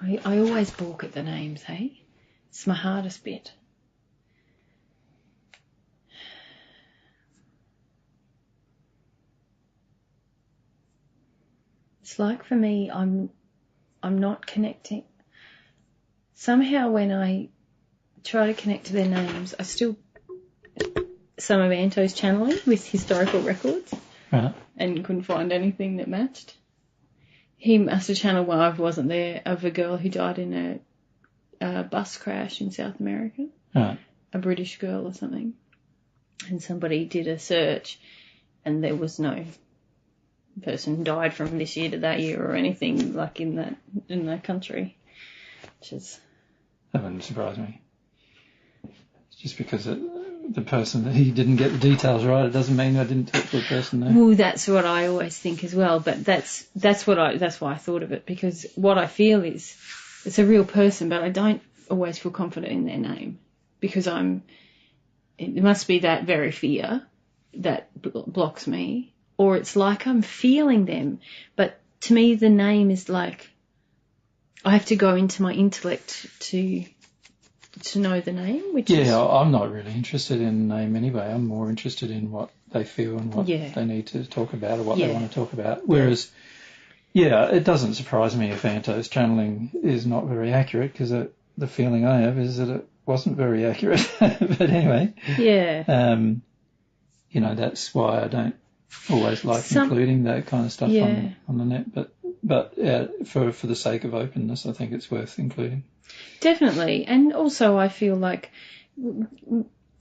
I always balk at the names, hey? It's my hardest bit. It's like for me, I'm not connecting. Somehow when I try to connect to their names, I still, some of Anto's channeling with historical records, and couldn't find anything that matched. He must have channeled while I wasn't there, of a girl who died in a bus crash in South America, a British girl or something. And somebody did a search and there was no person died from this year to that year or anything like in that country, which is... That wouldn't surprise me. Just because the person, he didn't get the details right, it doesn't mean I didn't talk to the person there. Well, that's what I always think as well, but that's why I thought of it, because what I feel is it's a real person, but I don't always feel confident in their name, because it must be that very fear that blocks me, or it's like I'm feeling them, but to me the name is like I have to go into my intellect to know the name, which is... Yeah, I'm not really interested in the name anyway. I'm more interested in what they feel and what they need to talk about or what they want to talk about. Whereas, it doesn't surprise me if Anto's channeling is not very accurate, because the feeling I have is that it wasn't very accurate. But anyway, that's why I don't always like including that kind of stuff on the net. But for the sake of openness, I think it's worth including. Definitely. And also I feel like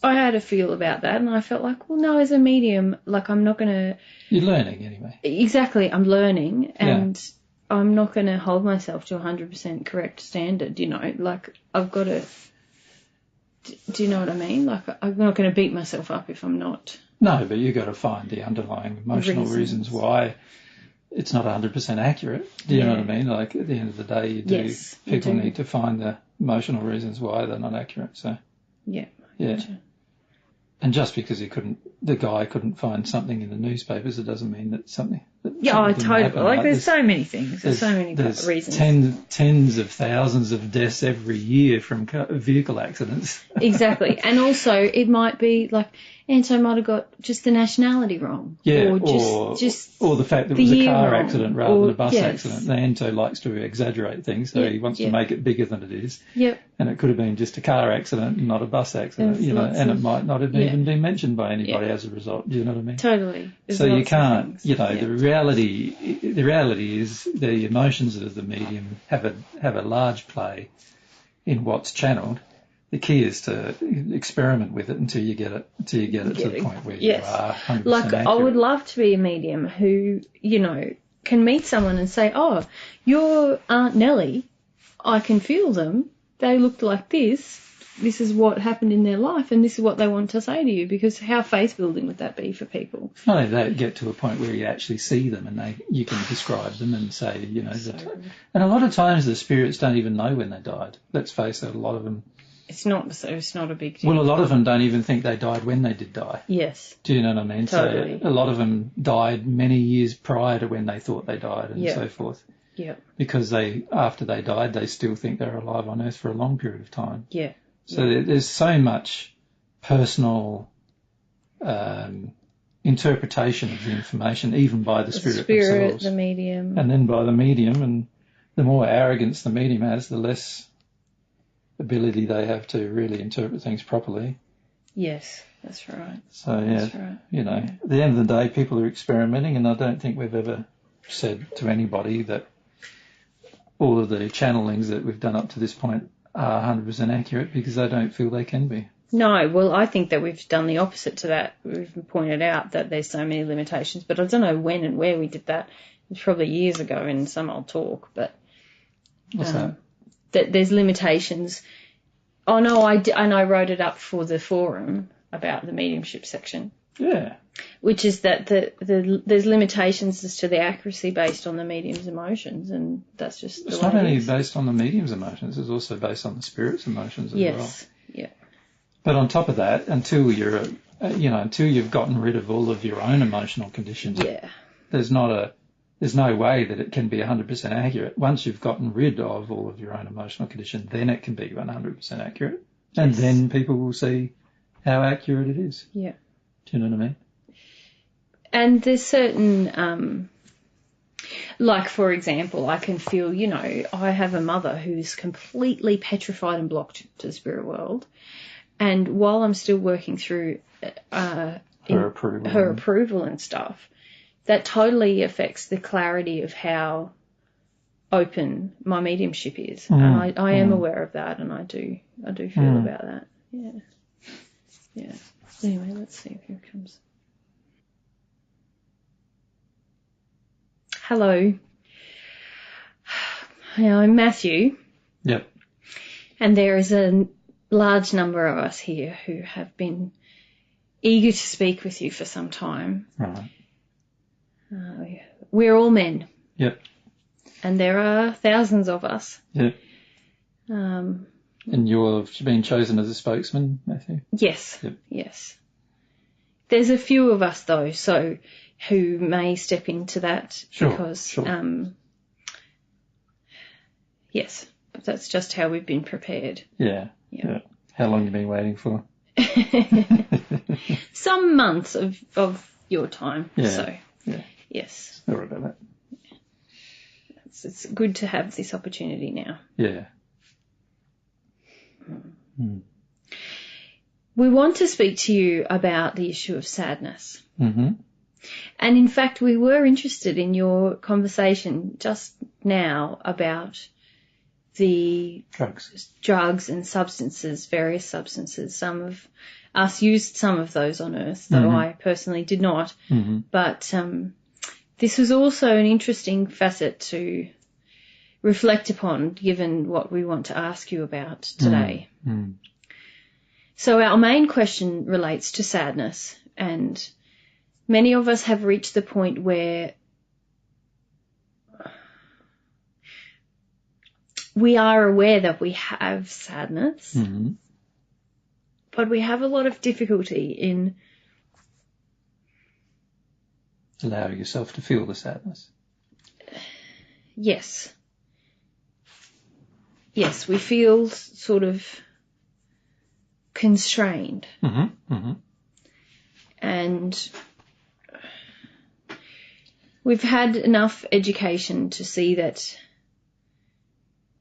I had a feel about that, and I felt like, well, no, as a medium, like I'm not going to... You're learning anyway. Exactly. I'm learning, and I'm not going to hold myself to 100% correct standard, like I've got to... Do you know what I mean? Like I'm not going to beat myself up if I'm not... No, but you've got to find the underlying emotional reasons why it's not 100% accurate. Do you know what I mean? Like at the end of the day, people need to find the emotional reasons why they're not accurate. So yeah. Gotcha. And just because the guy couldn't find something in the newspapers, it doesn't mean that something. Totally. Like there's so many things. There's so many reasons. Tens of thousands of deaths every year from vehicle accidents. Exactly. And also it might be like Anto might have got just the nationality wrong. Yeah, or the fact that it was a car accident rather than a bus accident. The Anto likes to exaggerate things, so he wants to make it bigger than it is. Yep. And it could have been just a car accident and not a bus accident, and it might not have even been mentioned by anybody as a result. Do you know what I mean? Totally. So you can't, the reality is the emotions of the medium have a large play in what's channeled. The key is to experiment with it until you get it to the point where you are 100% like accurate. I would love to be a medium who, can meet someone and say, oh, your Aunt Nellie, I can feel them. They looked like this. This is what happened in their life, and this is what they want to say to you, because how faith-building would that be for people? Not only that, get to a point where you actually see them and you can describe them and say, and a lot of times the spirits don't even know when they died. Let's face it, a lot of them... It's not a big deal. Well, a lot of them don't even think they died when they did die. Yes. Do you know what I mean? Totally. So a lot of them died many years prior to when they thought they died and so forth. Yeah. Because after they died, they still think they're alive on Earth for a long period of time. Yeah. So there's so much personal interpretation of the information, even by the spirit themselves. The medium. And then by the medium, and the more arrogance the medium has, the less ability they have to really interpret things properly. Yes, that's right. So, at the end of the day, people are experimenting, and I don't think we've ever said to anybody that all of the channelings that we've done up to this point are 100% accurate, because I don't feel they can be. No, well, I think that we've done the opposite to that. We've pointed out that there's so many limitations, but I don't know when and where we did that. It was probably years ago in some old talk, but... What's that? That there's limitations. Oh, no, I wrote it up for the forum about the mediumship section. Yeah. Which is that there's limitations as to the accuracy based on the medium's emotions, and that's just it's not only based on the medium's emotions, it's also based on the spirit's emotions as well. Yes, yeah. But on top of that, until you've gotten rid of all of your own emotional conditions, there's not There's no way that it can be 100% accurate. Once you've gotten rid of all of your own emotional condition, then it can be 100% accurate. And then people will see how accurate it is. Yeah. Do you know what I mean? And there's certain, like, for example, I can feel, you know, I have a mother who's completely petrified and blocked to the spirit world. And while I'm still working through her approval and stuff, that totally affects the clarity of how open my mediumship is. And I am aware of that, and I do feel about that. Yeah. Yeah. Anyway, let's see if here comes. Hello. I'm Matthew. Yep. And there is a large number of us here who have been eager to speak with you for some time. Right. We're all men. Yep. And there are thousands of us. Yep. And you've been chosen as a spokesman, Matthew? Yes. Yep. Yes. There's a few of us, though, so who may step into that because, yes, that's just how we've been prepared. Yeah. How long have you been waiting for? Some months of your time. Yeah. So, yeah. Yes. Sorry about that. It's good to have this opportunity now. Yeah. We want to speak to you about the issue of sadness. Mm-hmm. And in fact, we were interested in your conversation just now about the drugs and substances, various substances. Some of us used some of those on Earth, though I personally did not. Mm-hmm. But this was also an interesting facet to reflect upon, given what we want to ask you about today. Mm-hmm. So our main question relates to sadness, and many of us have reached the point where we are aware that we have sadness, but we have a lot of difficulty in allowing yourself to feel the sadness. Yes. Yes, we feel sort of constrained. Mm-hmm. Mm-hmm. And we've had enough education to see that,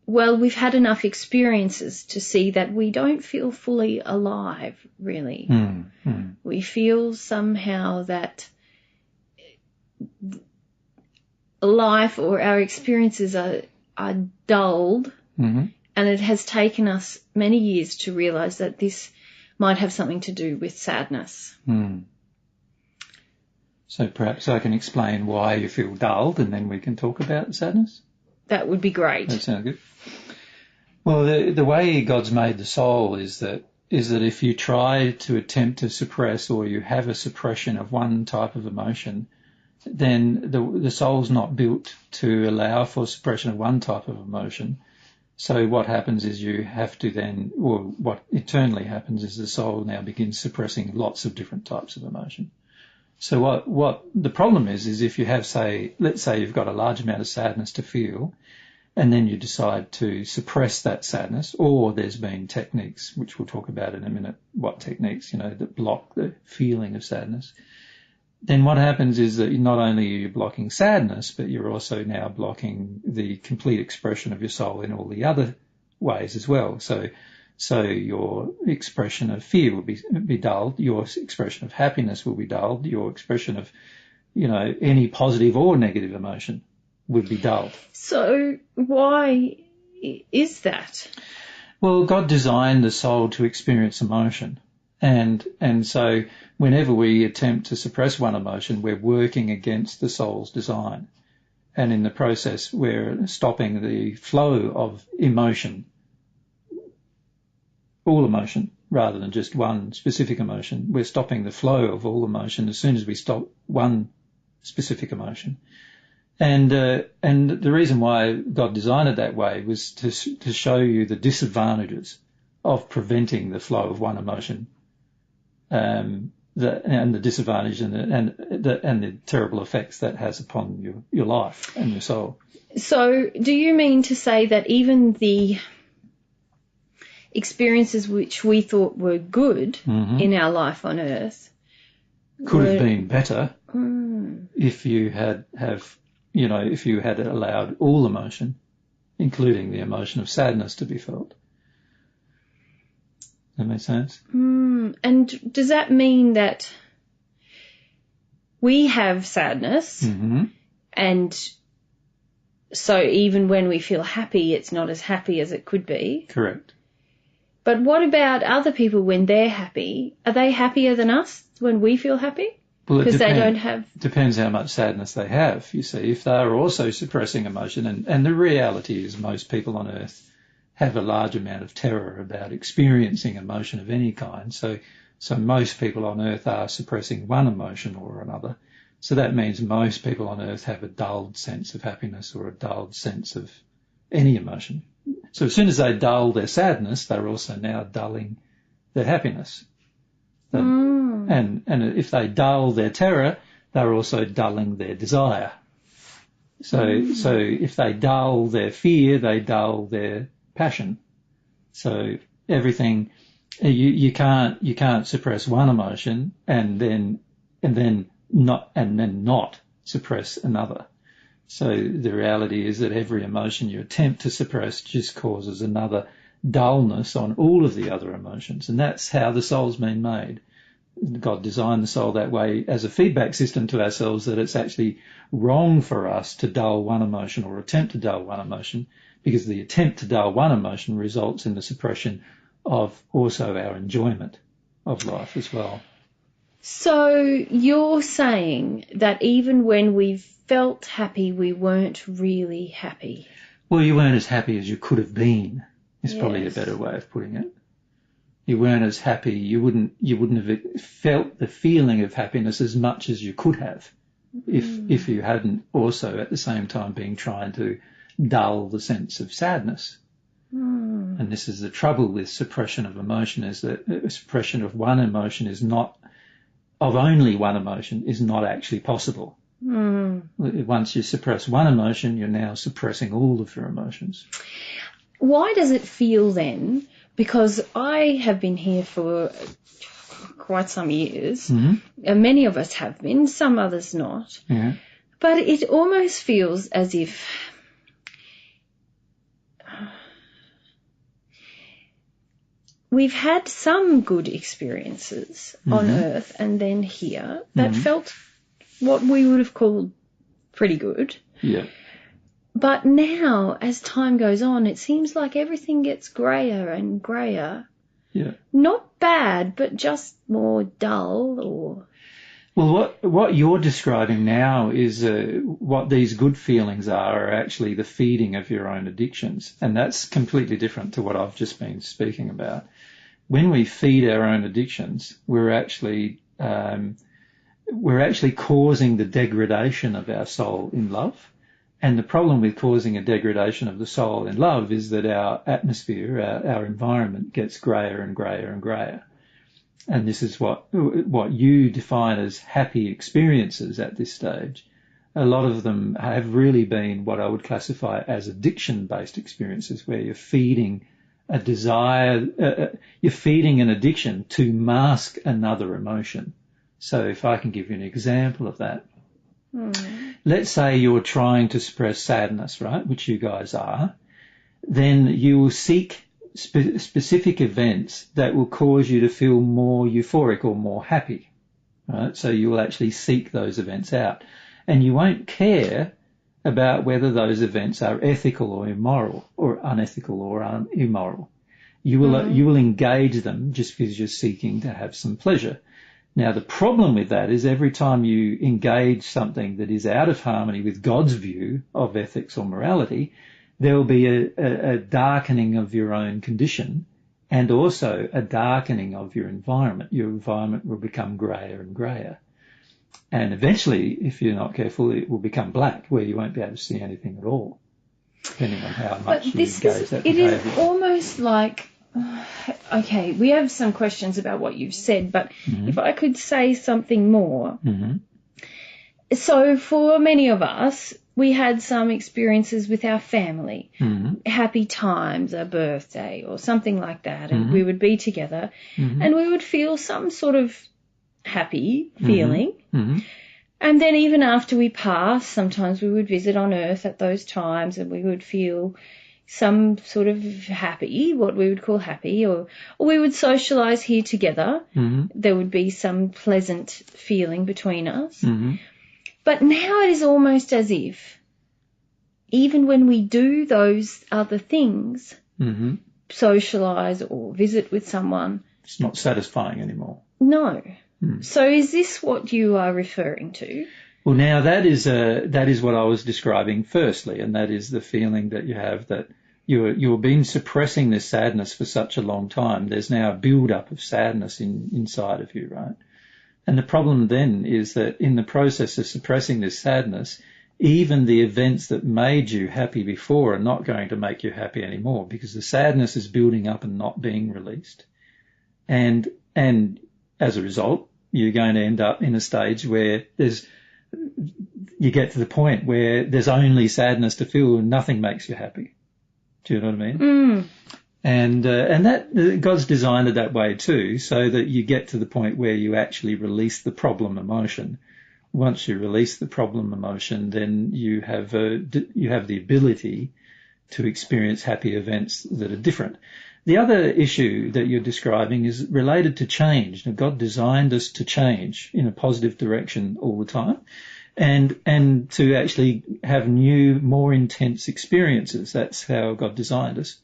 well, we've had enough experiences to see that we don't feel fully alive, really. Mm-hmm. We feel somehow that life or our experiences are dulled, and it has taken us many years to realise that this might have something to do with sadness. So perhaps I can explain why you feel dulled, and then we can talk about sadness? That would be great. That sounds good. Well, the way God's made the soul is that if you try to attempt to suppress, or you have a suppression of one type of emotion, then the soul's not built to allow for suppression of one type of emotion. So what happens is you have to then, or what internally happens is the soul now begins suppressing lots of different types of emotion. So what the problem is if you have, let's say you've got a large amount of sadness to feel, and then you decide to suppress that sadness, or there's been techniques, which we'll talk about in a minute, what techniques, that block the feeling of sadness. Then what happens is that not only are you blocking sadness, but you're also now blocking the complete expression of your soul in all the other ways as well. So your expression of fear will be dulled, your expression of happiness will be dulled, your expression of, any positive or negative emotion would be dulled. So why is that? Well, God designed the soul to experience emotion. And so whenever we attempt to suppress one emotion, we're working against the soul's design. And in the process, we're stopping the flow of emotion, all emotion, rather than just one specific emotion. We're stopping the flow of all emotion as soon as we stop one specific emotion. And the reason why God designed it that way was to show you the disadvantages of preventing the flow of one emotion. the disadvantage and the terrible effects that has upon your life and your soul. So do you mean to say that even the experiences which we thought were good in our life on Earth could have been better if you had allowed all emotion, including the emotion of sadness, to be felt? That makes sense? And does that mean that we have sadness and so even when we feel happy, it's not as happy as it could be? Correct. But what about other people when they're happy? Are they happier than us when we feel happy? Well, because they don't have... Depends how much sadness they have, you see. If they are also suppressing emotion, and the reality is most people on Earth have a large amount of terror about experiencing emotion of any kind. So most people on Earth are suppressing one emotion or another. So that means most people on Earth have a dulled sense of happiness or a dulled sense of any emotion. So as soon as they dull their sadness, they're also now dulling their happiness. And if they dull their terror, they're also dulling their desire. So if they dull their fear, they dull their passion. So everything, you can't suppress one emotion and then not suppress another. So the reality is that every emotion you attempt to suppress just causes another dullness on all of the other emotions. And that's how the soul's been made. God designed the soul that way as a feedback system to ourselves, that it's actually wrong for us to dull one emotion or attempt to dull one emotion, because the attempt to dull one emotion results in the suppression of also our enjoyment of life as well. So you're saying that even when we felt happy, we weren't really happy? Well, you weren't as happy as you could have been, is probably a better way of putting it. You weren't as happy, you wouldn't have felt the feeling of happiness as much as you could have if you hadn't also at the same time been trying to dull the sense of sadness. And this is the trouble with suppression of emotion, is that suppression of one emotion is not, of only one emotion, is not actually possible. Once you suppress one emotion, you're now suppressing all of your emotions. Why does it feel then? Because I have been here for quite some years, and many of us have been, some others not. Yeah. But it almost feels as if we've had some good experiences on Earth and then here that felt what we would have called pretty good. Yeah. But now, as time goes on, it seems like everything gets greyer and greyer. Yeah. Not bad, but just more dull or... Well, what you're describing now is what these good feelings are actually the feeding of your own addictions. And that's completely different to what I've just been speaking about. When we feed our own addictions, we're actually causing the degradation of our soul in love. And the problem with causing a degradation of the soul in love is that our atmosphere, our environment gets greyer and greyer and greyer. And this is what you define as happy experiences at this stage. A lot of them have really been what I would classify as addiction-based experiences, where you're feeding a desire, you're feeding an addiction to mask another emotion. So if I can give you an example of that. Let's say you're trying to suppress sadness, right, which you guys are. Then you will seek specific events that will cause you to feel more euphoric or more happy, right? So you will actually seek those events out. And you won't care about whether those events are ethical or immoral, or unethical or immoral. You will engage them just because you're seeking to have some pleasure. Now, the problem with that is every time you engage something that is out of harmony with God's view of ethics or morality, there will be a darkening of your own condition and also a darkening of your environment. Your environment will become greyer and greyer. And eventually, if you're not careful, it will become black, where you won't be able to see anything at all, depending on how much you engage that behaviour. It is almost like Okay, we have some questions about what you've said, but if I could say something more. So for many of us, we had some experiences with our family, happy times, a birthday or something like that, and we would be together and we would feel some sort of happy feeling. And then even after we pass, sometimes we would visit on Earth at those times and we would feel some sort of happy, what we would call happy, or we would socialise here together. There would be some pleasant feeling between us. But now it is almost as if even when we do those other things, socialise or visit with someone, it's not satisfying anymore. No. So is this what you are referring to? Well, now that is what I was describing firstly, and that is the feeling that you have that you've been suppressing this sadness for such a long time. There's now a build-up of sadness inside of you, right? And the problem then is that in the process of suppressing this sadness, even the events that made you happy before are not going to make you happy anymore because the sadness is building up and not being released. And as a result, you're going to end up in a stage where you get to the point where there's only sadness to feel and nothing makes you happy. Do you know what I mean? And that God's designed it that way too, so that you get to the point where you actually release the problem emotion. Once you release the problem emotion, then you have the ability to experience happy events that are different. The other issue that you're describing is related to change. Now, God designed us to change in a positive direction all the time and to actually have new, more intense experiences. That's how God designed us.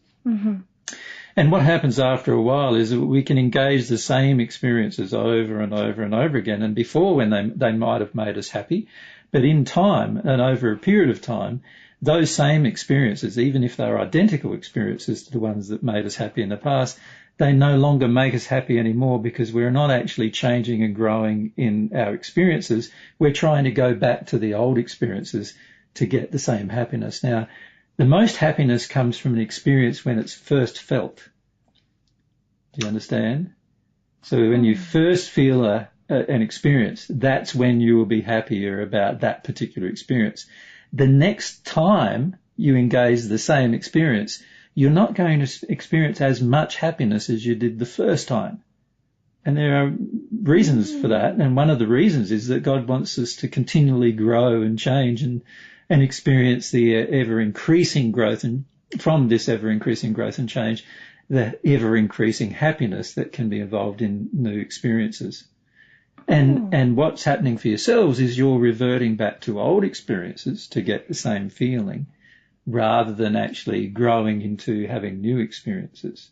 And what happens after a while is that we can engage the same experiences over and over and over again. And before, when they might have made us happy, but in time and over a period of time, those same experiences, even if they're identical experiences to the ones that made us happy in the past, they no longer make us happy anymore because we're not actually changing and growing in our experiences. We're trying to go back to the old experiences to get the same happiness. Now, the most happiness comes from an experience when it's first felt. Do you understand? So when you first feel an experience, that's when you will be happier about that particular experience. The next time you engage the same experience, you're not going to experience as much happiness as you did the first time. And there are reasons for that. And one of the reasons is that God wants us to continually grow and change and experience the ever-increasing growth, and from this ever-increasing growth and change, the ever-increasing happiness that can be involved in new experiences. And what's happening for yourselves is you're reverting back to old experiences to get the same feeling rather than actually growing into having new experiences.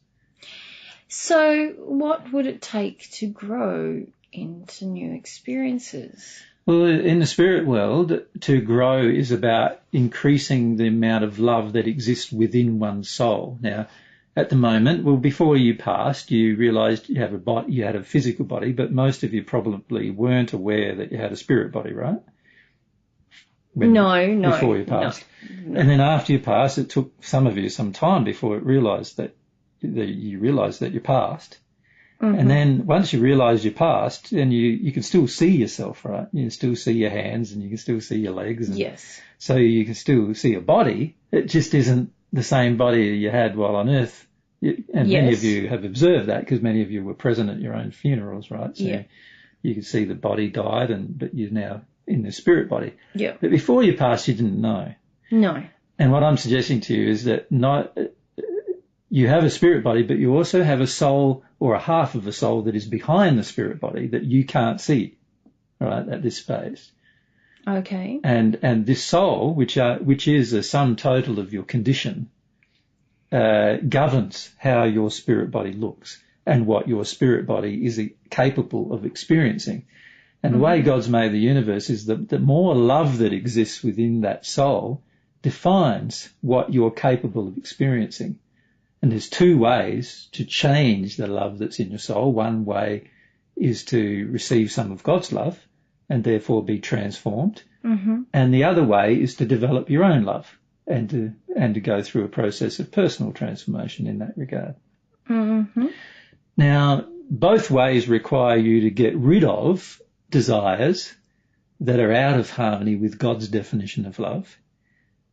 So what would it take to grow into new experiences? Well, in the spirit world, to grow is about increasing the amount of love that exists within one's soul. Now, at the moment, well, before you passed, you realised you have a body, you had a physical body, but most of you probably weren't aware that you had a spirit body, right? No. Before you passed. No. And then after you passed, it took some of you some time before you realised that you passed. And then once you realise you passed, then you can still see yourself, right? You can still see your hands and you can still see your legs. And yes. So you can still see your body. It just isn't the same body you had while on Earth. And many of you have observed that because many of you were present at your own funerals, right? So you could see the body died, but you're now in the spirit body. Yeah. But before you passed, you didn't know. No. And what I'm suggesting to you is that you have a spirit body, but you also have a soul or a half of a soul that is behind the spirit body that you can't see, right, at this phase. Okay. And this soul, which is a sum total of your condition, governs how your spirit body looks and what your spirit body is capable of experiencing. And the way God's made the universe is that the more love that exists within that soul defines what you're capable of experiencing. And there's two ways to change the love that's in your soul. One way is to receive some of God's love and therefore be transformed. And the other way is to develop your own love and to go through a process of personal transformation in that regard. Mm-hmm. Now, both ways require you to get rid of desires that are out of harmony with God's definition of love,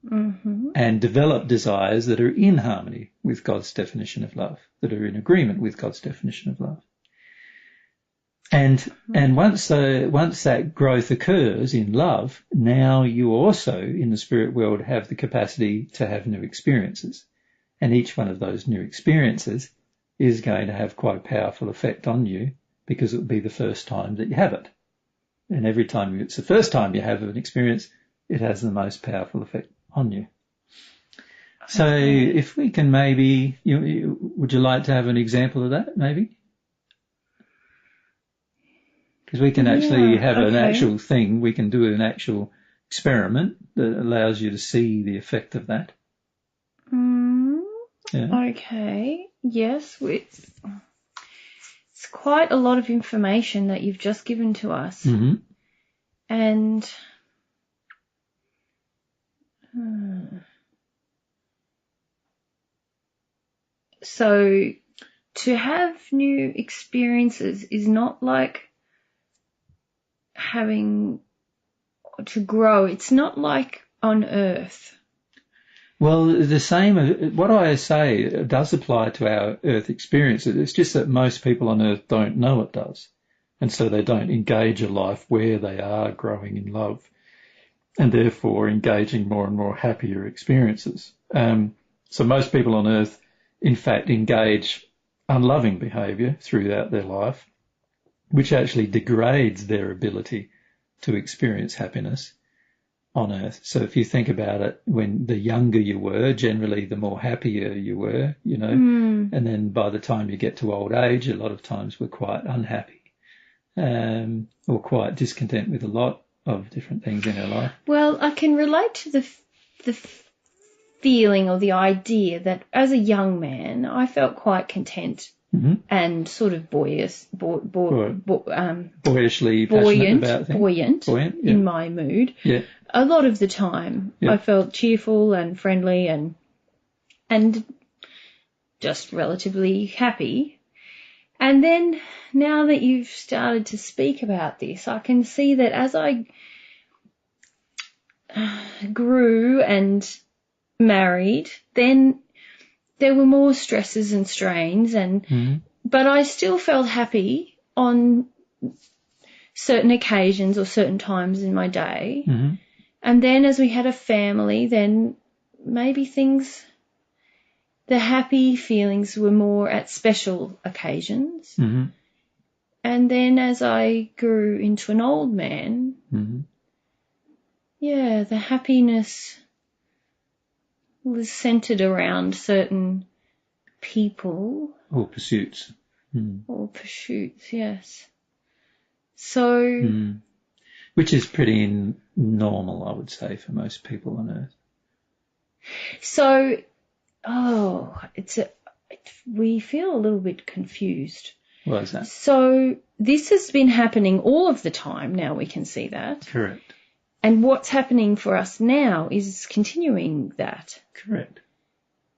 and develop desires that are in harmony with God's definition of love, that are in agreement with God's definition of love. And once that growth occurs in love, now you also in the spirit world have the capacity to have new experiences. And each one of those new experiences is going to have quite a powerful effect on you, because it will be the first time that you have it. And every time it's the first time you have an experience, it has the most powerful effect on you. So if we can maybe, would you like to have an example of that maybe? Because we can actually have an actual thing. We can do an actual experiment that allows you to see the effect of that. Yeah. Okay. Yes. It's quite a lot of information that you've just given to us. Mm-hmm. And so to have new experiences is not like having to grow. It's not like on Earth. Well, the same, what I say does apply to our Earth experiences. It's just that most people on Earth don't know it does. And so they don't engage a life where they are growing in love, and therefore engaging more and more happier experiences. So most people on Earth, in fact, engage unloving behaviour throughout their life, which actually degrades their ability to experience happiness on Earth. So if you think about it, when the younger you were, generally the more happier you were, and then by the time you get to old age, a lot of times we're quite unhappy, or quite discontent with a lot of different things in our life. Well, I can relate to the feeling or the idea that as a young man, I felt quite content and sort of boyishly passionate about things. Buoyant in my mood. Yeah. A lot of the time, I felt cheerful and friendly and just relatively happy. And then now that you've started to speak about this, I can see that as I grew and married, then there were more stresses and strains, but I still felt happy on certain occasions or certain times in my day. Mm-hmm. And then as we had a family, then maybe the happy feelings were more at special occasions. Mm-hmm. And then as I grew into an old man, the happiness was centered around certain people. Or pursuits. Or pursuits, yes. So... Which is pretty normal, I would say, for most people on Earth. So, we feel a little bit confused. Why is that? So this has been happening all of the time now, we can see that. Correct. And what's happening for us now is continuing that. Correct.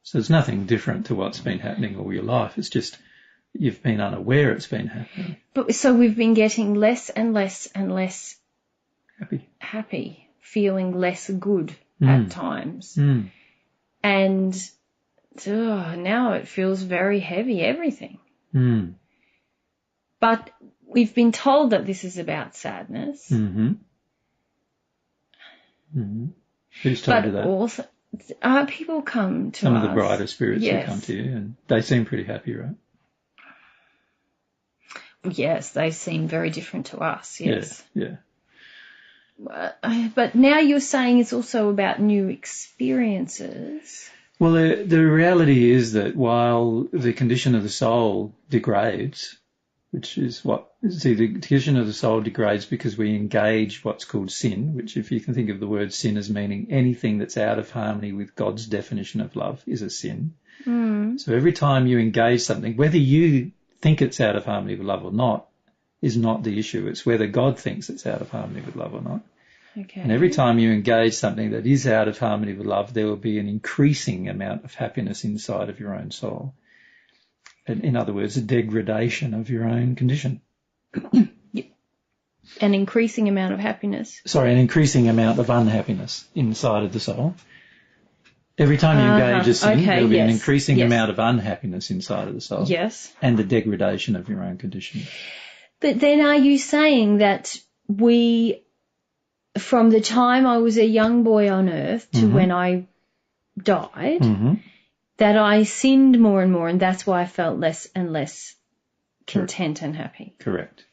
So there's nothing different to what's been happening all your life. It's just you've been unaware it's been happening. But so we've been getting less and less and less happy, feeling less good at times. And now it feels very heavy, everything. But we've been told that this is about sadness. Who's told you that? Also, people come to Some us. of the brighter spirits who come to you, and they seem pretty happy, right? Yes, they seem very different to us, yes. Yeah. But now you're saying it's also about new experiences. Well, the reality is that while the condition of the soul degrades, which is the condition of the soul degrades because we engage what's called sin, which if you can think of the word sin as meaning anything that's out of harmony with God's definition of love is a sin. So every time you engage something, whether you think it's out of harmony with love or not, is not the issue. It's whether God thinks it's out of harmony with love or not. Okay. And every time you engage something that is out of harmony with love, there will be an increasing amount of happiness inside of your own soul. in other words, a degradation of your own condition. An increasing amount of happiness. Sorry, an increasing amount of unhappiness inside of the soul. Every time you engage a sin, there'll be an increasing amount of unhappiness inside of the soul. Yes. And the degradation of your own condition. But then are you saying that from the time I was a young boy on earth to when I died, that I sinned more and more, and that's why I felt less and less content and happy? Correct.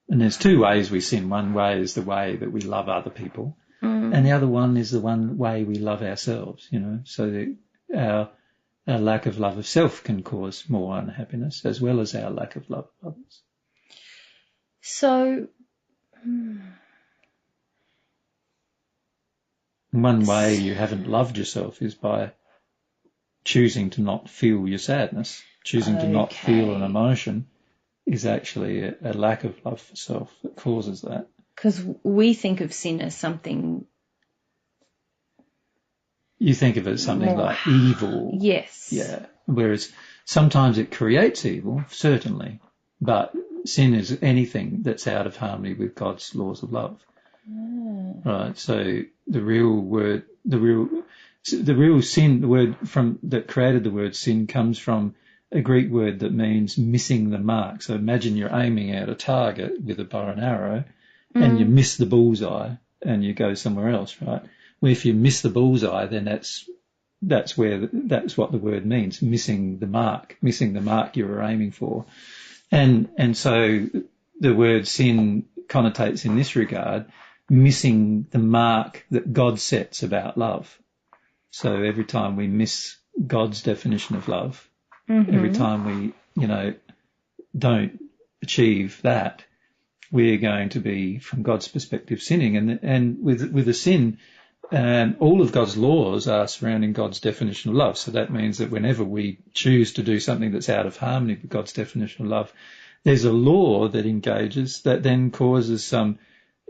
And there's two ways we sin. One way is the way that we love other people, and the other one is the one way we love ourselves, so that our lack of love of self can cause more unhappiness as well as our lack of love of others. So, one way you haven't loved yourself is by choosing to not feel your sadness, choosing to not feel an emotion is actually a lack of love for self that causes that. Because we think of sin as something... You think of it as something like evil. Yes. Yeah. Whereas sometimes it creates evil, certainly, but sin is anything that's out of harmony with God's laws of love. Right. So the real sin, the word that created the word sin comes from a Greek word that means missing the mark. So imagine you're aiming at a target with a bow and arrow and you miss the bullseye and you go somewhere else, right? Well, if you miss the bullseye, then that's what the word means, missing the mark you were aiming for. And so the word sin connotates in this regard missing the mark that God sets about love. So every time we miss God's definition of love, every time we, don't achieve that, we're going to be, from God's perspective, sinning. And with a sin, all of God's laws are surrounding God's definition of love. So that means that whenever we choose to do something that's out of harmony with God's definition of love, there's a law that engages that then causes some,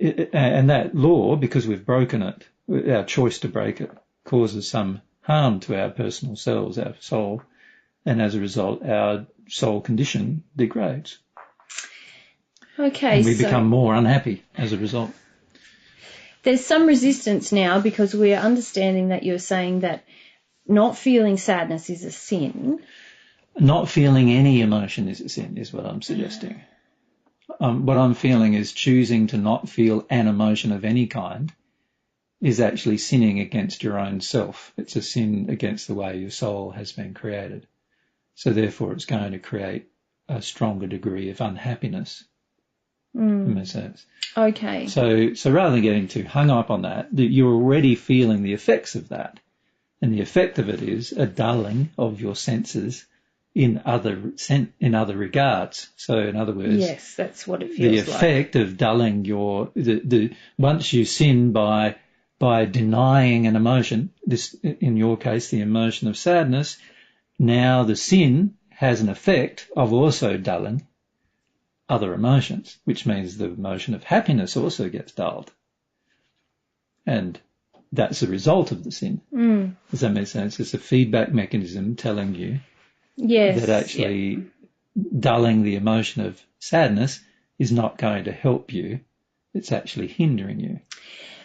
and that law, because we've broken it, our choice to break it, causes some harm to our personal selves, our soul, and as a result, our soul condition degrades. Okay, and we become more unhappy as a result. There's some resistance now because we are understanding that you're saying that not feeling sadness is a sin. Not feeling any emotion is a sin, is what I'm suggesting. What I'm feeling is choosing to not feel an emotion of any kind is actually sinning against your own self. It's a sin against the way your soul has been created. So therefore it's going to create a stronger degree of unhappiness. That makes sense. Okay. So rather than getting too hung up on that, you're already feeling the effects of that. And the effect of it is a dulling of your senses in other regards. So in other words, yes, that's what it feels like. The effect of dulling once you sin by denying an emotion, this in your case the emotion of sadness, now the sin has an effect of also dulling other emotions, which means the emotion of happiness also gets dulled. And that's a result of the sin. Does that make sense? It's a feedback mechanism telling you that actually dulling the emotion of sadness is not going to help you. It's actually hindering you.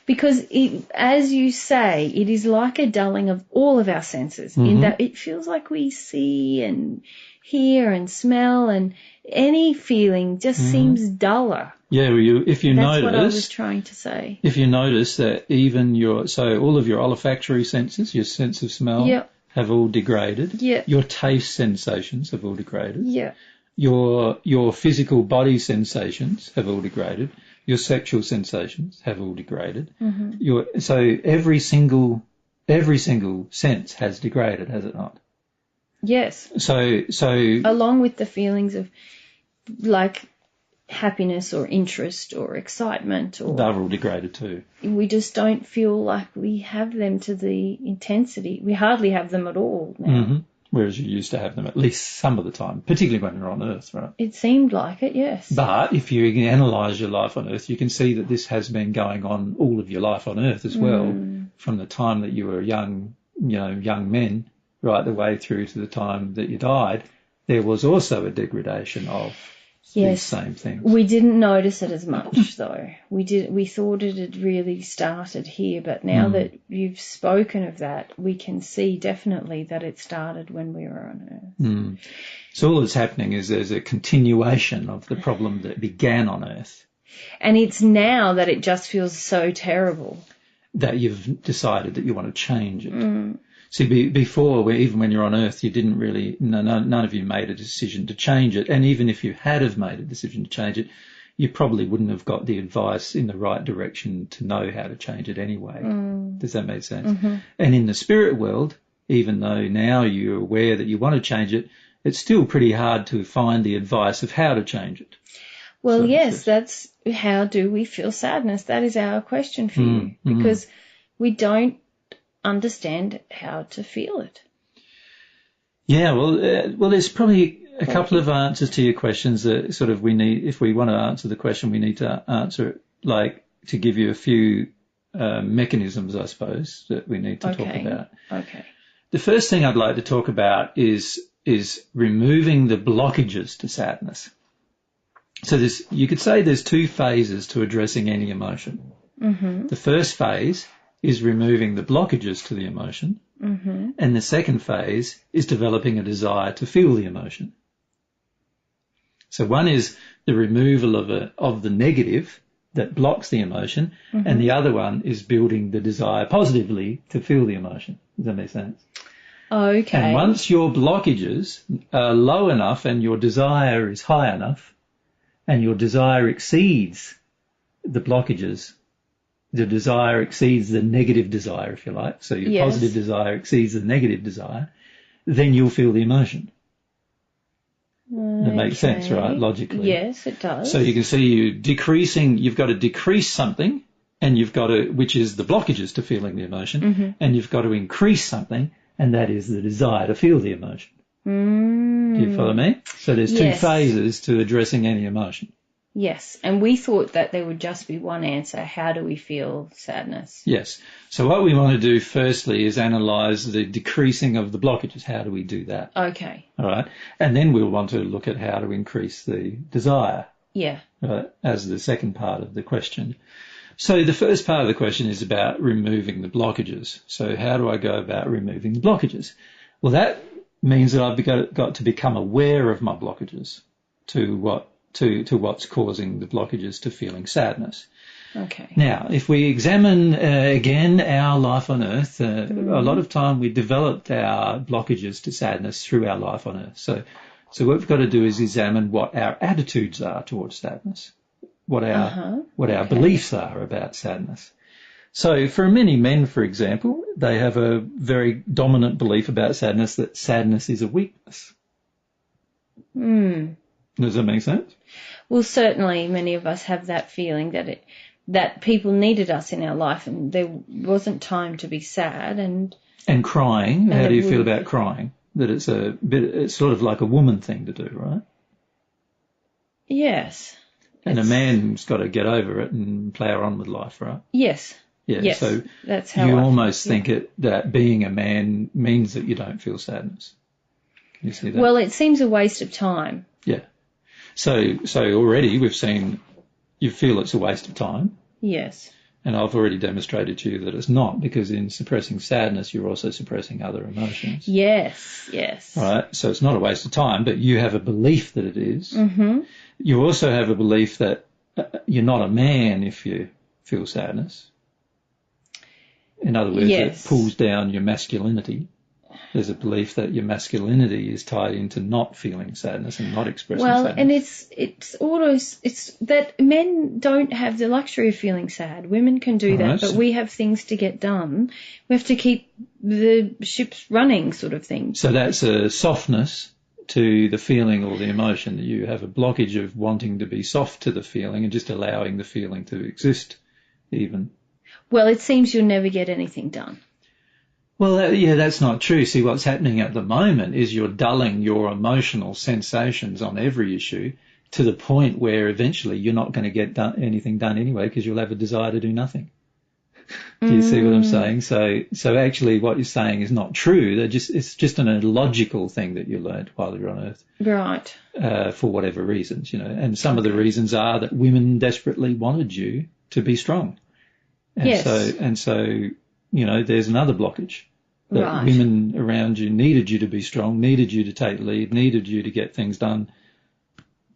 Because, as you say, it is like a dulling of all of our senses in that it feels like we see and hear and smell, and any feeling just seems duller. Yeah, if you notice... That's what I was trying to say. If you notice that even all of your olfactory senses, your sense of smell, have all degraded. Yeah. Your taste sensations have all degraded. Yeah. Your physical body sensations have all degraded. Your sexual sensations have all degraded. So every single sense has degraded, has it not? Yes. So along with the feelings of like happiness or interest or excitement, or they're all degraded too. We just don't feel like we have them to the intensity. We hardly have them at all now. Whereas you used to have them at least some of the time, particularly when you're on Earth, right? It seemed like it, yes. But if you analyse your life on Earth, you can see that this has been going on all of your life on Earth as well, from the time that you were young men, right the way through to the time that you died. there was also a degradation of these same things. We didn't notice it as much, though. We thought it had really started here, but now that you've spoken of that, we can see definitely that it started when we were on Earth. So all that's happening is there's a continuation of the problem that began on Earth. And it's now that it just feels so terrible. That you've decided that you want to change it. See, before, even when you're on Earth, you didn't really, none of you made a decision to change it. And even if you had have made a decision to change it, you probably wouldn't have got the advice in the right direction to know how to change it anyway. Does that make sense? And in the spirit world, even though now you're aware that you want to change it, it's still pretty hard to find the advice of how to change it. Well, yes, that's how do we feel sadness? That is our question for you, because we don't understand how to feel it. Yeah, well, there's probably a couple of answers to your questions that sort of we need, if we want to answer the question, we need to answer it, like to give you a few mechanisms, I suppose, that we need to talk about. Okay. The first thing I'd like to talk about is removing the blockages to sadness. So you could say there's two phases to addressing any emotion. The first phase is removing the blockages to the emotion, and the second phase is developing a desire to feel the emotion. So one is the removal of the negative that blocks the emotion, and the other one is building the desire positively to feel the emotion. Does that make sense? Okay. And once your blockages are low enough and your desire is high enough, and your desire exceeds the blockages, the desire exceeds the negative desire, if you like, so your positive desire exceeds the negative desire, then you'll feel the emotion. That makes sense, right, logically? Yes, it does. So you can see you've got to decrease something, and which is the blockages to feeling the emotion, and you've got to increase something, and that is the desire to feel the emotion. Do you follow me? So there's two phases to addressing any emotion. Yes, and we thought that there would just be one answer. How do we feel sadness? Yes. So what we want to do firstly is analyse the decreasing of the blockages. How do we do that? Okay. All right. And then we'll want to look at how to increase the desire. Yeah. As the second part of the question. So the first part of the question is about removing the blockages. So how do I go about removing the blockages? Well, that means that I've got to become aware of my blockages to what's causing the blockages to feeling sadness. Okay. Now, if we examine again our life on Earth, a lot of time we developed our blockages to sadness through our life on Earth. So what we've got to do is examine what our attitudes are towards sadness, what our beliefs are about sadness. So for many men, for example, they have a very dominant belief about sadness that sadness is a weakness. Does that make sense? Well, certainly many of us have that feeling that people needed us in our life and there wasn't time to be sad and crying. How do you feel about crying? That it's sort of like a woman thing to do, right? Yes. And a man's got to get over it and plough on with life, right? Yes. Yeah, yes, so that's how you almost think that being a man means that you don't feel sadness. Can you see that? Well, it seems a waste of time. Yeah. So already we've seen you feel it's a waste of time. Yes. And I've already demonstrated to you that it's not, because in suppressing sadness, you're also suppressing other emotions. Yes, yes. Right? So it's not a waste of time, but you have a belief that it is. You also have a belief that you're not a man if you feel sadness. In other words, it pulls down your masculinity. There's a belief that your masculinity is tied into not feeling sadness and not expressing sadness. Well, and it's that men don't have the luxury of feeling sad. Women can do that, but we have things to get done. We have to keep the ships running, sort of thing. So that's a softness to the feeling or the emotion, that you have a blockage of wanting to be soft to the feeling and just allowing the feeling to exist even. Well, it seems you'll never get anything done. Well, that's not true. See, what's happening at the moment is you're dulling your emotional sensations on every issue to the point where eventually you're not going to get anything done anyway, because you'll have a desire to do nothing. Do you see what I'm saying? So actually what you're saying is not true. It's just an illogical thing that you learned while you're on Earth. Right. For whatever reasons, And some of the reasons are that women desperately wanted you to be strong. And so, there's another blockage. That women around you needed you to be strong, needed you to take lead, needed you to get things done.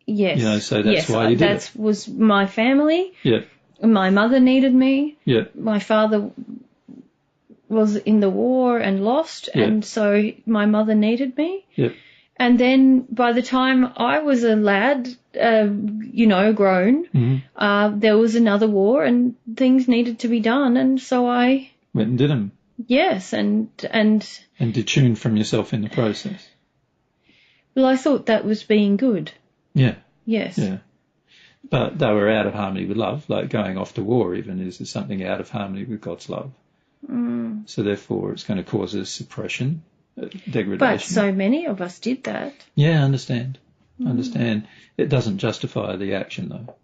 Yes. So that's why you did it. That was my family. Yeah. My mother needed me. Yeah. My father was in the war and lost, and so my mother needed me. Yeah. And then by the time I was a lad, grown, there was another war and things needed to be done, and so I went and did them. Yes, and detune from yourself in the process. Well, I thought that was being good. Yeah. Yes. Yeah. But they were out of harmony with love, like going off to war even is something out of harmony with God's love. So therefore it's going to cause a suppression, degradation. But so many of us did that. Yeah, I understand. It doesn't justify the action though,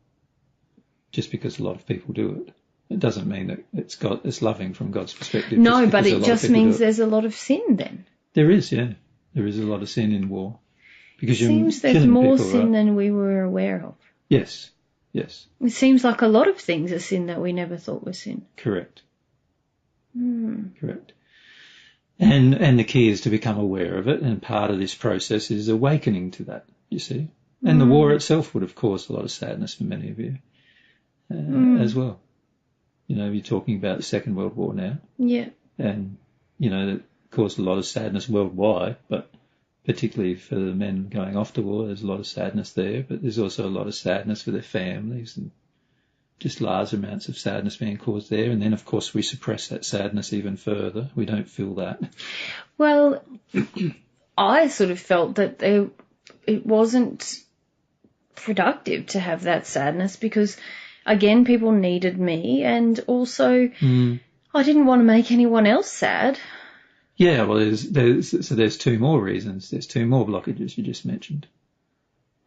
just because a lot of people do it. It doesn't mean that it's loving from God's perspective. No, but it just means there's a lot of sin then. There is, yeah. There is a lot of sin in war. Because it seems there's more sin than we were aware of. Yes. It seems like a lot of things are sin that we never thought were sin. Correct. Correct. And the key is to become aware of it, and part of this process is awakening to that, you see. And the war itself would have caused a lot of sadness for many of you as well. You're talking about the Second World War now. Yeah. And, that caused a lot of sadness worldwide, but particularly for the men going off to war, there's a lot of sadness there, but there's also a lot of sadness for their families and just large amounts of sadness being caused there. And then, of course, we suppress that sadness even further. We don't feel that. Well, I sort of felt that it wasn't productive to have that sadness because, again, people needed me, and also I didn't want to make anyone else sad. Yeah, well, there's two more reasons. There's two more blockages you just mentioned.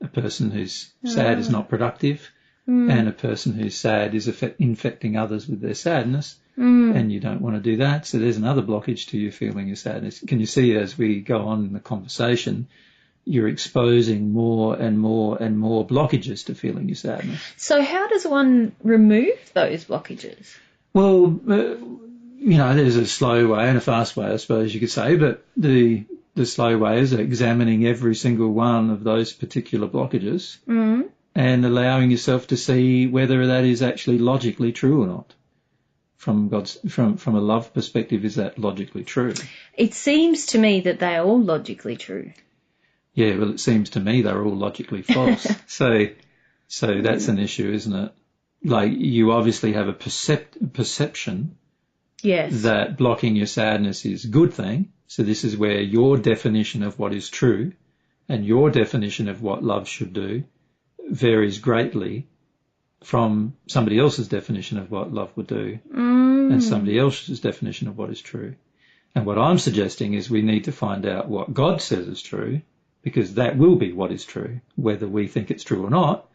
A person who's sad is not productive, and a person who's sad is infecting others with their sadness, and you don't want to do that. So there's another blockage to you feeling your sadness. Can you see as we go on in the conversation, you're exposing more and more and more blockages to feeling your sadness. So how does one remove those blockages? Well, there's a slow way and a fast way, I suppose you could say, but the slow way is examining every single one of those particular blockages and allowing yourself to see whether that is actually logically true or not. From a love perspective, is that logically true? It seems to me that they are all logically true. Yeah, well, it seems to me they're all logically false. So that's an issue, isn't it? Like, you obviously have a perception that blocking your sadness is a good thing. So this is where your definition of what is true and your definition of what love should do varies greatly from somebody else's definition of what love would do and somebody else's definition of what is true. And what I'm suggesting is we need to find out what God says is true, because that will be what is true, whether we think it's true or not,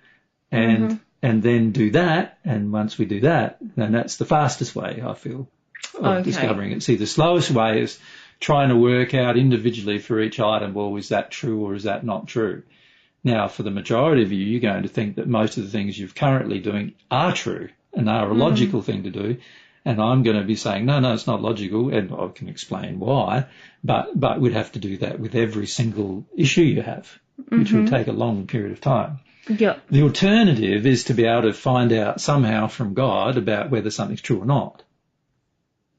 and then do that. And once we do that, then that's the fastest way, I feel, of discovering it. See, the slowest way is trying to work out individually for each item, well, is that true or is that not true? Now, for the majority of you, you're going to think that most of the things you're currently doing are true and are a logical thing to do. And I'm going to be saying, no, it's not logical, and I can explain why, but we'd have to do that with every single issue you have, which will take a long period of time. Yeah. The alternative is to be able to find out somehow from God about whether something's true or not.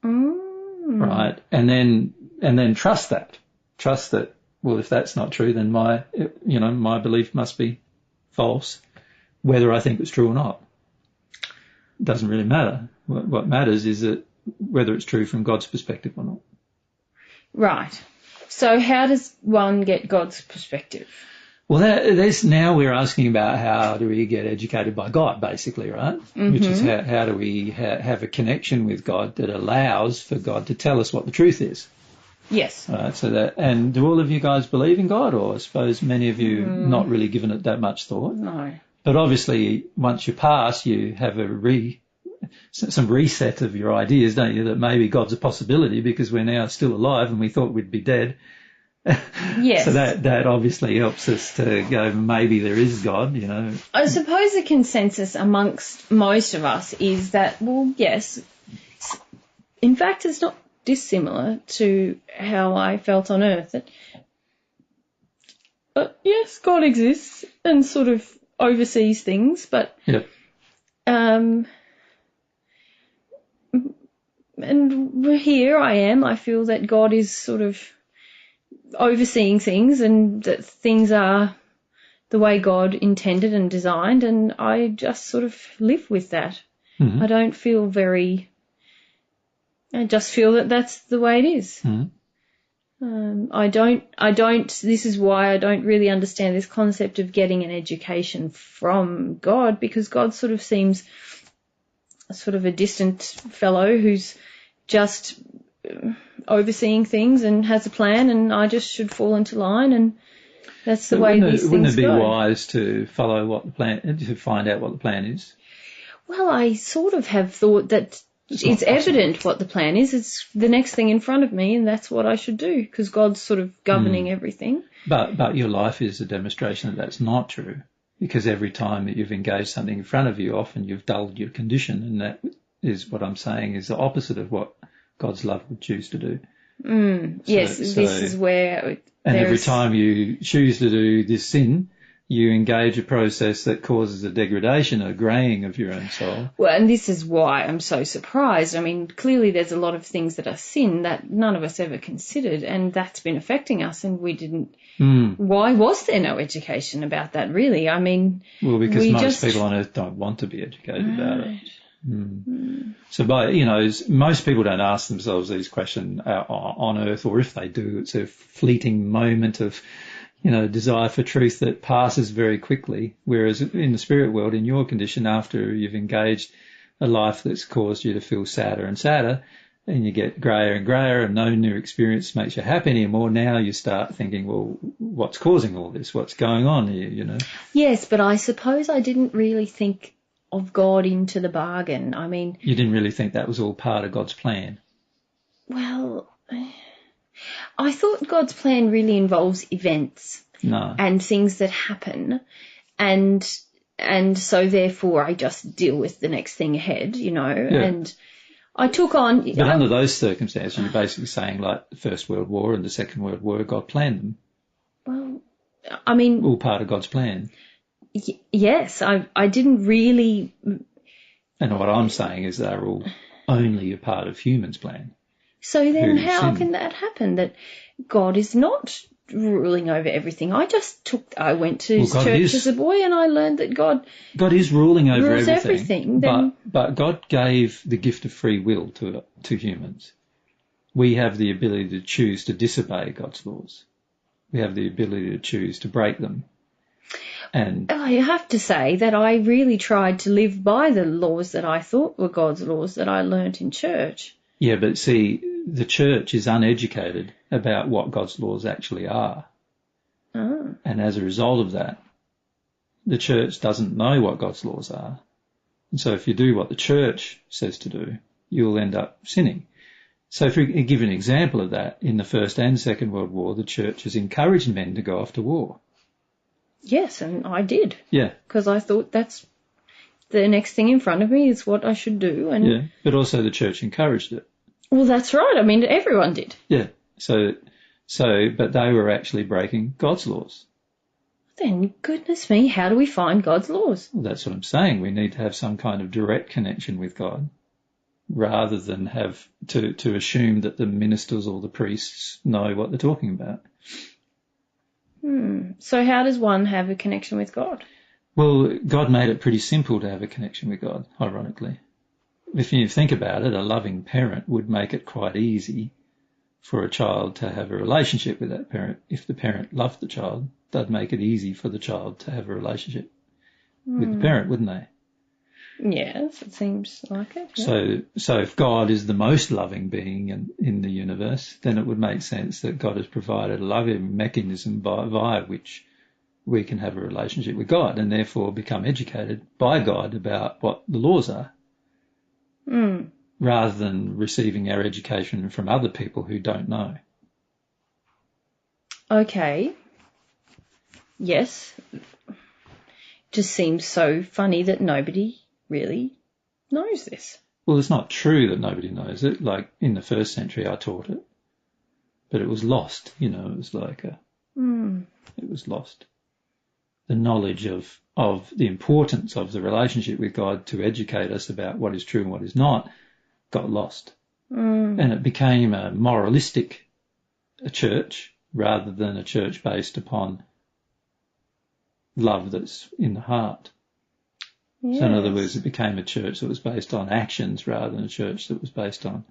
Right? And then trust that. Trust that, well, if that's not true, then my belief must be false, whether I think it's true or not. It doesn't really matter. What matters is that whether it's true from God's perspective or not. Right. So how does one get God's perspective? Well, now we're asking about how do we get educated by God, basically, right? Which is how do we have a connection with God that allows for God to tell us what the truth is. Yes. Right. And do all of you guys believe in God, or I suppose many of you not really given it that much thought? No. But obviously, once you pass, you have some reset of your ideas, don't you, that maybe God's a possibility because we're now still alive and we thought we'd be dead. Yes. So that obviously helps us to go, maybe there is God, you know. I suppose the consensus amongst most of us is that, well, yes, in fact, it's not dissimilar to how I felt on Earth. But yes, God exists and sort of oversees things, but yep. And here I am. I feel that God is sort of overseeing things and that things are the way God intended and designed, and I just sort of live with that. Mm-hmm. I don't feel I just feel that that's the way it is. Mm-hmm. This is why I don't really understand this concept of getting an education from God, because God sort of seems sort of a distant fellow who's just overseeing things and has a plan, and I just should fall into line, and that's the way these things go. Wouldn't it be wise to follow to find out what the plan is? Well, I sort of have thought that it's evident what the plan is. It's the next thing in front of me, and that's what I should do, because God's sort of governing everything. But your life is a demonstration that that's not true, because every time that you've engaged something in front of you, often you've dulled your condition, and that is what I'm saying is the opposite of what God's love would choose to do. Yes, this is where... And every time you choose to do this sin, you engage a process that causes a degradation, a greying of your own soul. Well, and this is why I'm so surprised. I mean, clearly there's a lot of things that are sin that none of us ever considered, and that's been affecting us, and we didn't... Why was there no education about that, really? I mean... Well, because most people on earth don't want to be educated about it. So most people don't ask themselves these questions on earth, or if they do, it's a fleeting moment of, desire for truth that passes very quickly. Whereas in the spirit world, in your condition, after you've engaged a life that's caused you to feel sadder and sadder, and you get greyer and greyer, and no new experience makes you happy anymore, now you start thinking, well, what's causing all this? What's going on here, Yes, but I suppose I didn't really think of God into the bargain. I mean... You didn't really think that was all part of God's plan? Well, I thought God's plan really involves events. No. And things that happen, and so therefore I just deal with the next thing ahead, Yeah. And I took on... But under those circumstances, you're basically saying, like, the First World War and the Second World War, God planned them. Well, I mean... All part of God's plan. Yes, I didn't really... And what I'm saying is they're all only a part of humans' plan. So then how can that happen, that God is not ruling over everything? I went to church as a boy, and I learned that God is ruling over rules everything. But God gave the gift of free will to humans. We have the ability to choose to disobey God's laws. We have the ability to choose to break them. And I have to say that I really tried to live by the laws that I thought were God's laws that I learnt in church. Yeah, but see, the church is uneducated about what God's laws actually are. Oh. And as a result of that, the church doesn't know what God's laws are. And so if you do what the church says to do, you'll end up sinning. So if we give an example of that, in the First and Second World War, the church has encouraged men to go off to war. Yes, and I did. Yeah. Because I thought that's the next thing in front of me is what I should do. And yeah, but also the church encouraged it. Well, that's right. I mean, everyone did. Yeah. So, but they were actually breaking God's laws. Then, goodness me, how do we find God's laws? Well, that's what I'm saying. We need to have some kind of direct connection with God, rather than have to assume that the ministers or the priests know what they're talking about. So how does one have a connection with God? Well, God made it pretty simple to have a connection with God, ironically. If you think about it, a loving parent would make it quite easy for a child to have a relationship with that parent. If the parent loved the child, they'd make it easy for the child to have a relationship with the parent, wouldn't they? Yes, it seems like it. Yeah. So if God is the most loving being in the universe, then it would make sense that God has provided a loving mechanism via which we can have a relationship with God and therefore become educated by God about what the laws are. rather than receiving our education from other people who don't know. Okay. Yes. Just seems so funny that nobody really knows this. Well, it's not true that nobody knows it. Like in the first century I taught it, but it was lost, it was like it was lost. The knowledge of the importance of the relationship with God to educate us about what is true and what is not got lost. And it became a moralistic church rather than a church based upon love that's in the heart. Yes. So in other words, it became a church that was based on actions rather than a church that was based on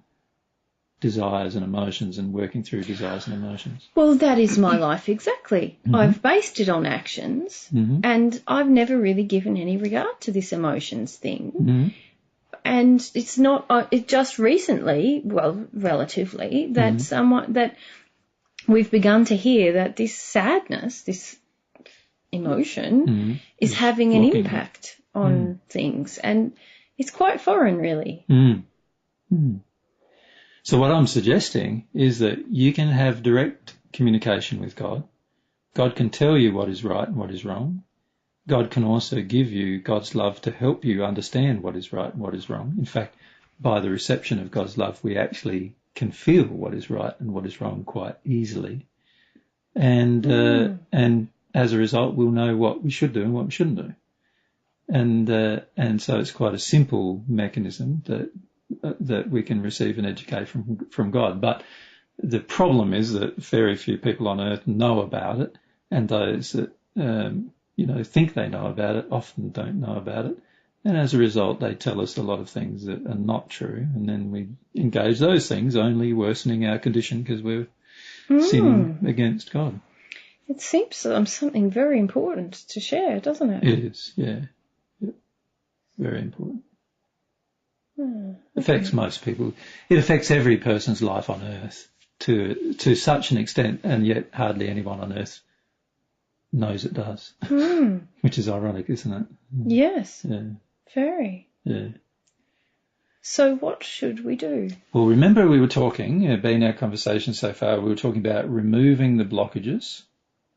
desires and emotions and working through desires and emotions. Well, that is my life exactly. I've based it on actions and I've never really given any regard to this emotions thing. And it's not, it just recently, well, relatively, that that we've begun to hear that this sadness, this emotion is having an impact on things, and it's quite foreign, really. So what I'm suggesting is that you can have direct communication with God. God can tell you what is right and what is wrong. God can also give you God's love to help you understand what is right and what is wrong. In fact, by the reception of God's love, we actually can feel what is right and what is wrong quite easily. And as a result, we'll know what we should do and what we shouldn't do. And so it's quite a simple mechanism that we can receive an education from God. But the problem is that very few people on earth know about it, and those that think they know about it often don't know about it. And as a result, they tell us a lot of things that are not true, and then we engage those things, only worsening our condition because we're sinning against God. It seems something very important to share, doesn't it? It is, yeah. Very important. It affects most people. It affects every person's life on earth to such an extent, and yet hardly anyone on earth knows it does, which is ironic, isn't it? Yes, yeah. Very. Yeah. So what should we do? Well, remember we were talking, being our conversation so far, we were talking about removing the blockages.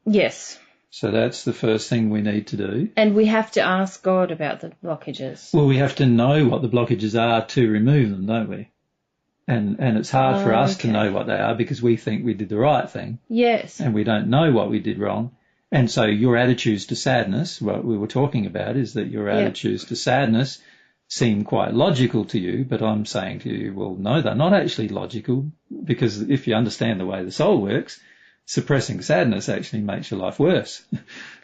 Yes. So that's the first thing we need to do. And we have to ask God about the blockages. Well, we have to know what the blockages are to remove them, don't we? And it's hard for us to know what they are because we think we did the right thing. Yes. And we don't know what we did wrong. And so your attitudes to sadness, what we were talking about is that your attitudes to sadness seem quite logical to you, but I'm saying to you, well, no, they're not actually logical, because if you understand the way the soul works, suppressing sadness actually makes your life worse.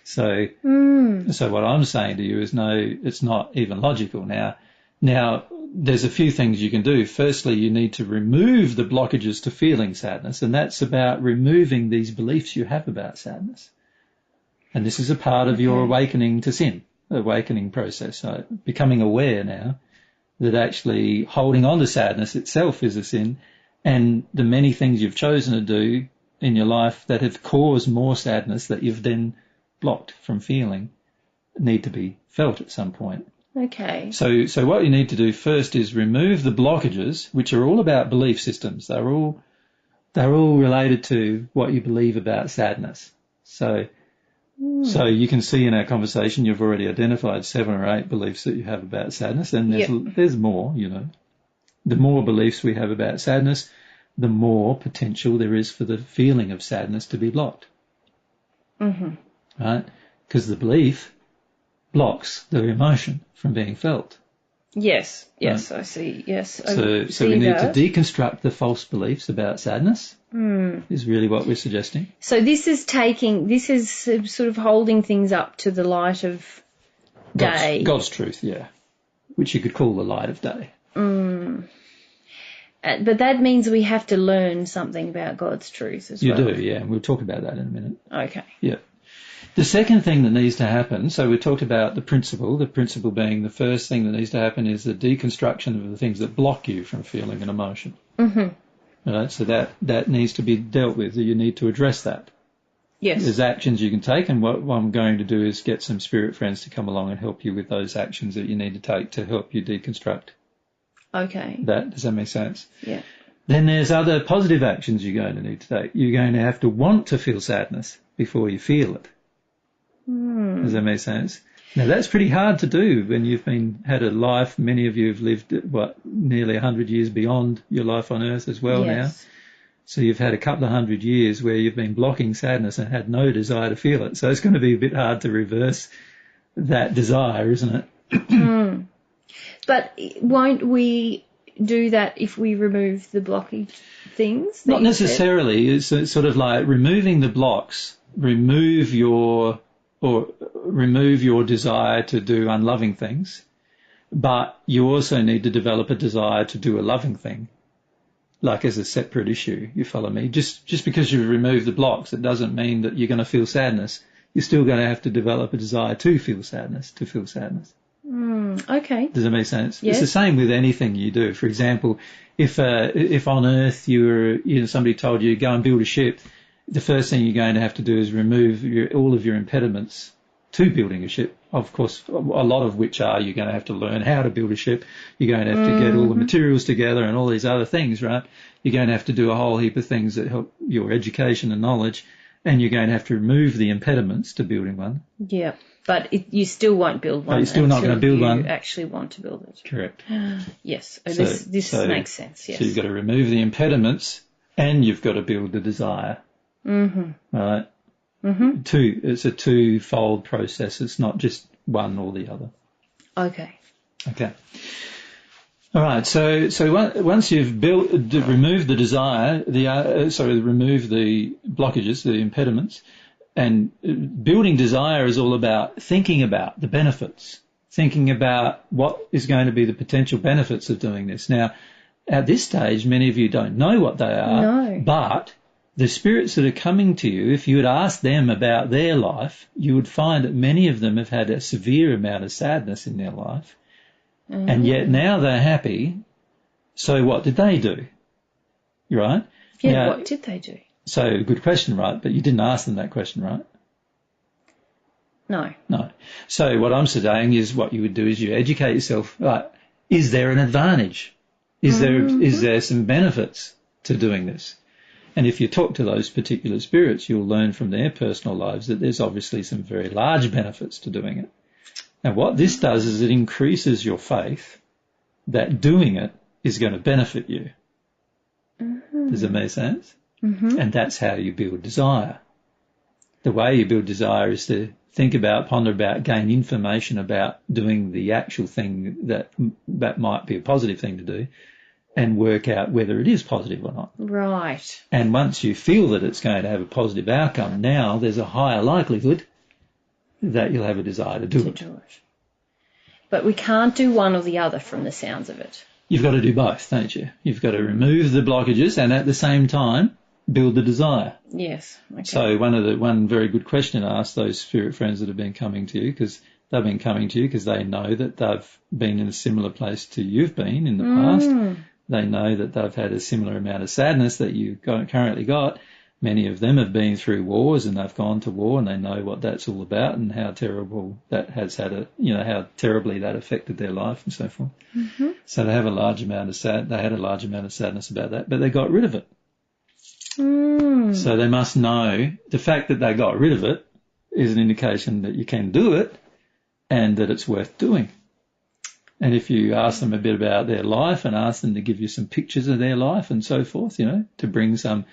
So what I'm saying to you is, no, it's not even logical. Now, there's a few things you can do. Firstly, you need to remove the blockages to feeling sadness, and that's about removing these beliefs you have about sadness. And this is a part of your awakening to sin, awakening process. So becoming aware now that actually holding on to sadness itself is a sin, and the many things you've chosen to do in your life that have caused more sadness that you've then blocked from feeling need to be felt at some point. Okay. So what you need to do first is remove the blockages, which are all about belief systems. They're all related to what you believe about sadness. So you can see in our conversation you've already identified 7 or 8 beliefs that you have about sadness, and there's more, The more beliefs we have about sadness, the more potential there is for the feeling of sadness to be blocked. Right? Because the belief blocks the emotion from being felt. Yes, right? I see, yes. So we need to deconstruct the false beliefs about sadness, is really what we're suggesting. So this is sort of holding things up to the light of day. God's truth, yeah, which you could call the light of day. But that means we have to learn something about God's truth as well. You do, yeah, and we'll talk about that in a minute. Okay. Yeah. The second thing that needs to happen, so we talked about the principle being the first thing that needs to happen is the deconstruction of the things that block you from feeling an emotion. Right, so that needs to be dealt with. You need to address that. Yes. There's actions you can take, and what I'm going to do is get some spirit friends to come along and help you with those actions that you need to take to help you deconstruct Okay. Does that make sense? Yeah. Then there's other positive actions you're going to need to take. You're going to have to want to feel sadness before you feel it. Does that make sense? Now, that's pretty hard to do when you've had a life. Many of you have lived, nearly 100 years beyond your life on Earth as well now. So you've had a couple of 100 years where you've been blocking sadness and had no desire to feel it. So it's going to be a bit hard to reverse that desire, isn't it? But won't we do that if we remove the blockage things? Not necessarily. It's sort of like removing the blocks, remove your desire to do unloving things, but you also need to develop a desire to do a loving thing, like as a separate issue. You follow me? Just because you remove the blocks, it doesn't mean that you're going to feel sadness. You're still going to have to develop a desire to feel sadness, Okay. Does that make sense? Yes. It's the same with anything you do. For example, if on Earth somebody told you go and build a ship, the first thing you're going to have to do is remove all of your impediments to building a ship. Of course, a lot of which are you're going to have to learn how to build a ship. You're going to have to get all the materials together and all these other things, right? You're going to have to do a whole heap of things that help your education and knowledge, and you're going to have to remove the impediments to building one. Yeah, but you still won't build one. But you're still not going to build one. You actually want to build it. Correct. Yes, this makes sense, yes. So you've got to remove the impediments and you've got to build the desire. Right? It's a twofold process. It's not just one or the other. Okay. All right. So once you've removed the desire, remove the blockages, the impediments, and building desire is all about thinking about the benefits, thinking about what is going to be the potential benefits of doing this. Now, at this stage, many of you don't know what they are, but the spirits that are coming to you, if you had asked them about their life, you would find that many of them have had a severe amount of sadness in their life, and yet now they're happy. So what did they do? Right? Yeah, now, what did they do? So, good question, right? But you didn't ask them that question, right? No. So what I'm saying is what you would do is you educate yourself. Right, is there an advantage? Is there some benefits to doing this? And if you talk to those particular spirits, you'll learn from their personal lives that there's obviously some very large benefits to doing it. And what this does is it increases your faith that doing it is going to benefit you. Does it make sense? And that's how you build desire. The way you build desire is to think about, ponder about, gain information about doing the actual thing that might be a positive thing to do, and work out whether it is positive or not. Right. And once you feel that it's going to have a positive outcome, now there's a higher likelihood that you'll have a desire to do it. But we can't do one or the other from the sounds of it. You've got to do both, don't you? You've got to remove the blockages and at the same time build the desire. Yes. Okay. So one very good question to ask those spirit friends that have been coming to you, because they've been coming to you because they know that they've been in a similar place to you've been in the past. They know that they've had a similar amount of sadness that you've currently got. Many of them have been through wars and they've gone to war and they know what that's all about and how terrible that has how terribly that affected their life and so forth. So they have a large amount of they had a large amount of sadness about that, but they got rid of it. So they must know the fact that they got rid of it is an indication that you can do it and that it's worth doing. And if you ask them a bit about their life and ask them to give you some pictures of their life and so forth, to bring some,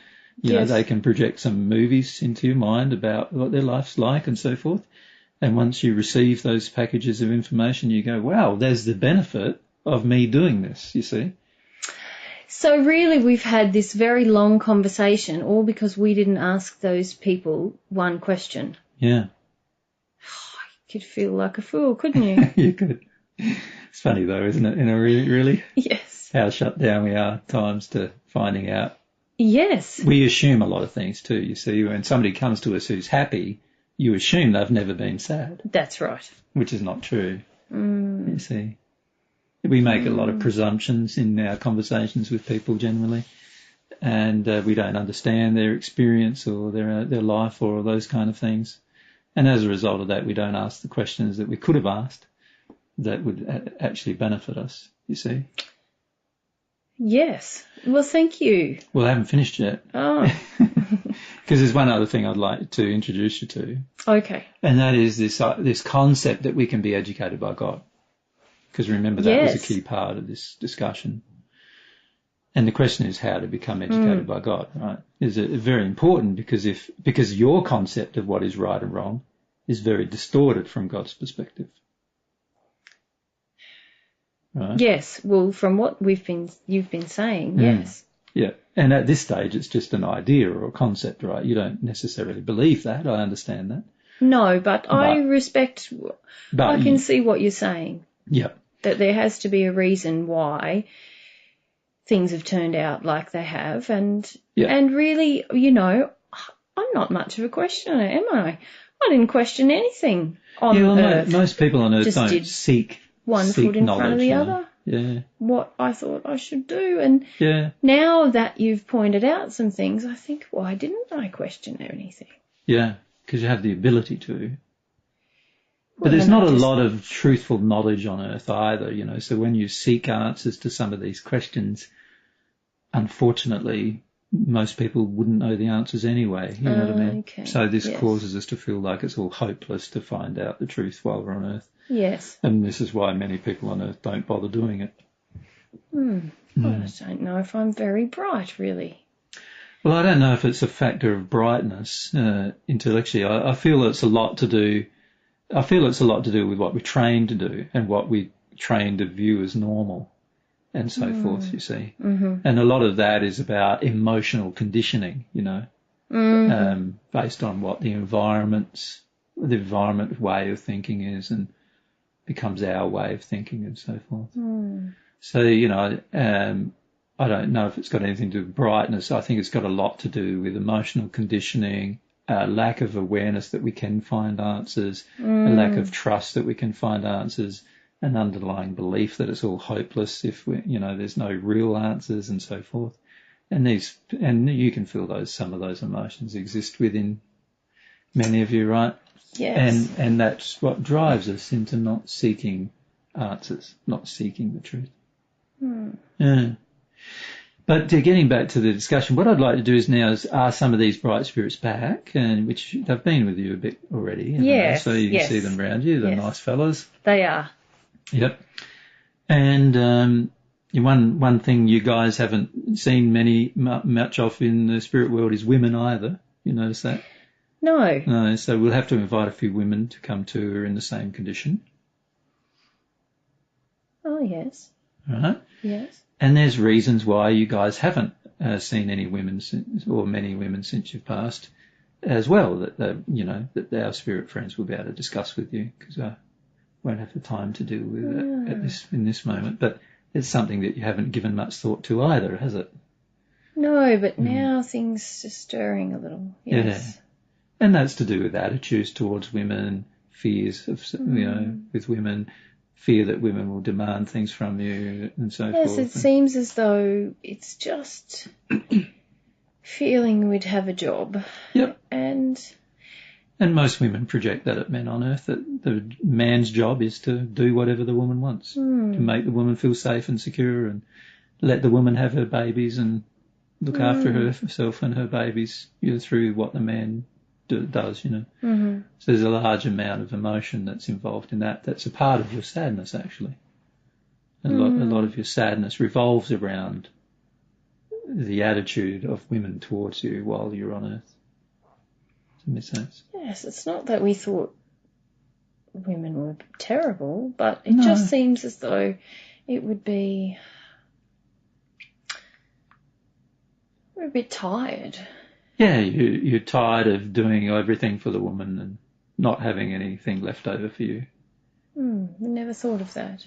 they can project some movies into your mind about what their life's like and so forth. And once you receive those packages of information, you go, wow, there's the benefit of me doing this, you see. So really we've had this very long conversation all because we didn't ask those people one question. Yeah. You could feel like a fool, couldn't you? You could. It's funny though, isn't it? Really? Yes. How shut down we are at times to finding out. Yes. We assume a lot of things too, you see. When somebody comes to us who's happy, you assume they've never been sad. That's right. Which is not true, you see. We make a lot of presumptions in our conversations with people generally, and we don't understand their experience or their life or those kind of things. And as a result of that, we don't ask the questions that we could have asked that would actually benefit us, you see. Yes. Well, thank you. Well, I haven't finished yet. Oh. Because there's one other thing I'd like to introduce you to. Okay. And that is this concept that we can be educated by God. Because remember, that was a key part of this discussion. And the question is how to become educated by God, right? Is it very important because your concept of what is right and wrong is very distorted from God's perspective. Right? Yes. Well, from what you've been saying, yes. Yeah. And at this stage, it's just an idea or a concept, right? You don't necessarily believe that. I understand that. No, but I respect. I can see what you're saying. Yeah. That there has to be a reason why things have turned out like they have, and really, I'm not much of a questioner, am I? I didn't question anything on Earth. Most people on Earth don't seek one foot in front of the other. Yeah. What I thought I should do, and now that you've pointed out some things, I think, why didn't I question anything? Yeah, because you have the ability to. But there's not a lot of truthful knowledge on Earth either, so when you seek answers to some of these questions, unfortunately, most people wouldn't know the answers anyway, you know what I mean? Okay. So this causes us to feel like it's all hopeless to find out the truth while we're on Earth. Yes. And this is why many people on Earth don't bother doing it. I just don't know if I'm very bright, really. Well, I don't know if it's a factor of brightness intellectually. I feel it's a lot to do. I feel it's a lot to do with what we're trained to do and what we trained to view as normal and so forth, you see. Mm-hmm. And a lot of that is about emotional conditioning, based on what the environment way of thinking is and becomes our way of thinking and so forth. So, I don't know if it's got anything to do with brightness. I think it's got a lot to do with emotional conditioning, lack of awareness that we can find answers, a lack of trust that we can find answers, an underlying belief that it's all hopeless if there's no real answers and so forth. And you can feel some of those emotions exist within many of you, right? Yes. And that's what drives us into not seeking answers, not seeking the truth. Yeah. But getting back to the discussion, what I'd like to do is ask some of these bright spirits back, which they've been with you a bit already. Yes. So you can see them around you. They're nice fellas. They are. Yep. And one thing you guys haven't seen much of in the spirit world is women either. You notice that? No. So we'll have to invite a few women to come to who are in the same condition. Oh, yes. Right? Yes. And there's reasons why you guys haven't seen any women or many women since you've passed as well, that our spirit friends will be able to discuss with you, because I won't have the time to deal with it in this moment. But it's something that you haven't given much thought to either, has it? No, but now things are stirring a little. Yes. Yeah. And that's to do with attitudes towards women, fears of, with women, fear that women will demand things from you and so forth. Yes, it seems as though it's just feeling we'd have a job. Yep. And most women project that at men on Earth, that the man's job is to do whatever the woman wants, to make the woman feel safe and secure and let the woman have her babies and look after herself and her babies through what the man does, So there's a large amount of emotion that's involved in that. That's a part of your sadness, actually. A lot of your sadness revolves around the attitude of women towards you while you're on Earth. Does that make sense? Yes, it's not that we thought women were terrible, but it just seems as though it would be... We're a bit tired. Yeah, you're tired of doing everything for the woman and not having anything left over for you. We never thought of that.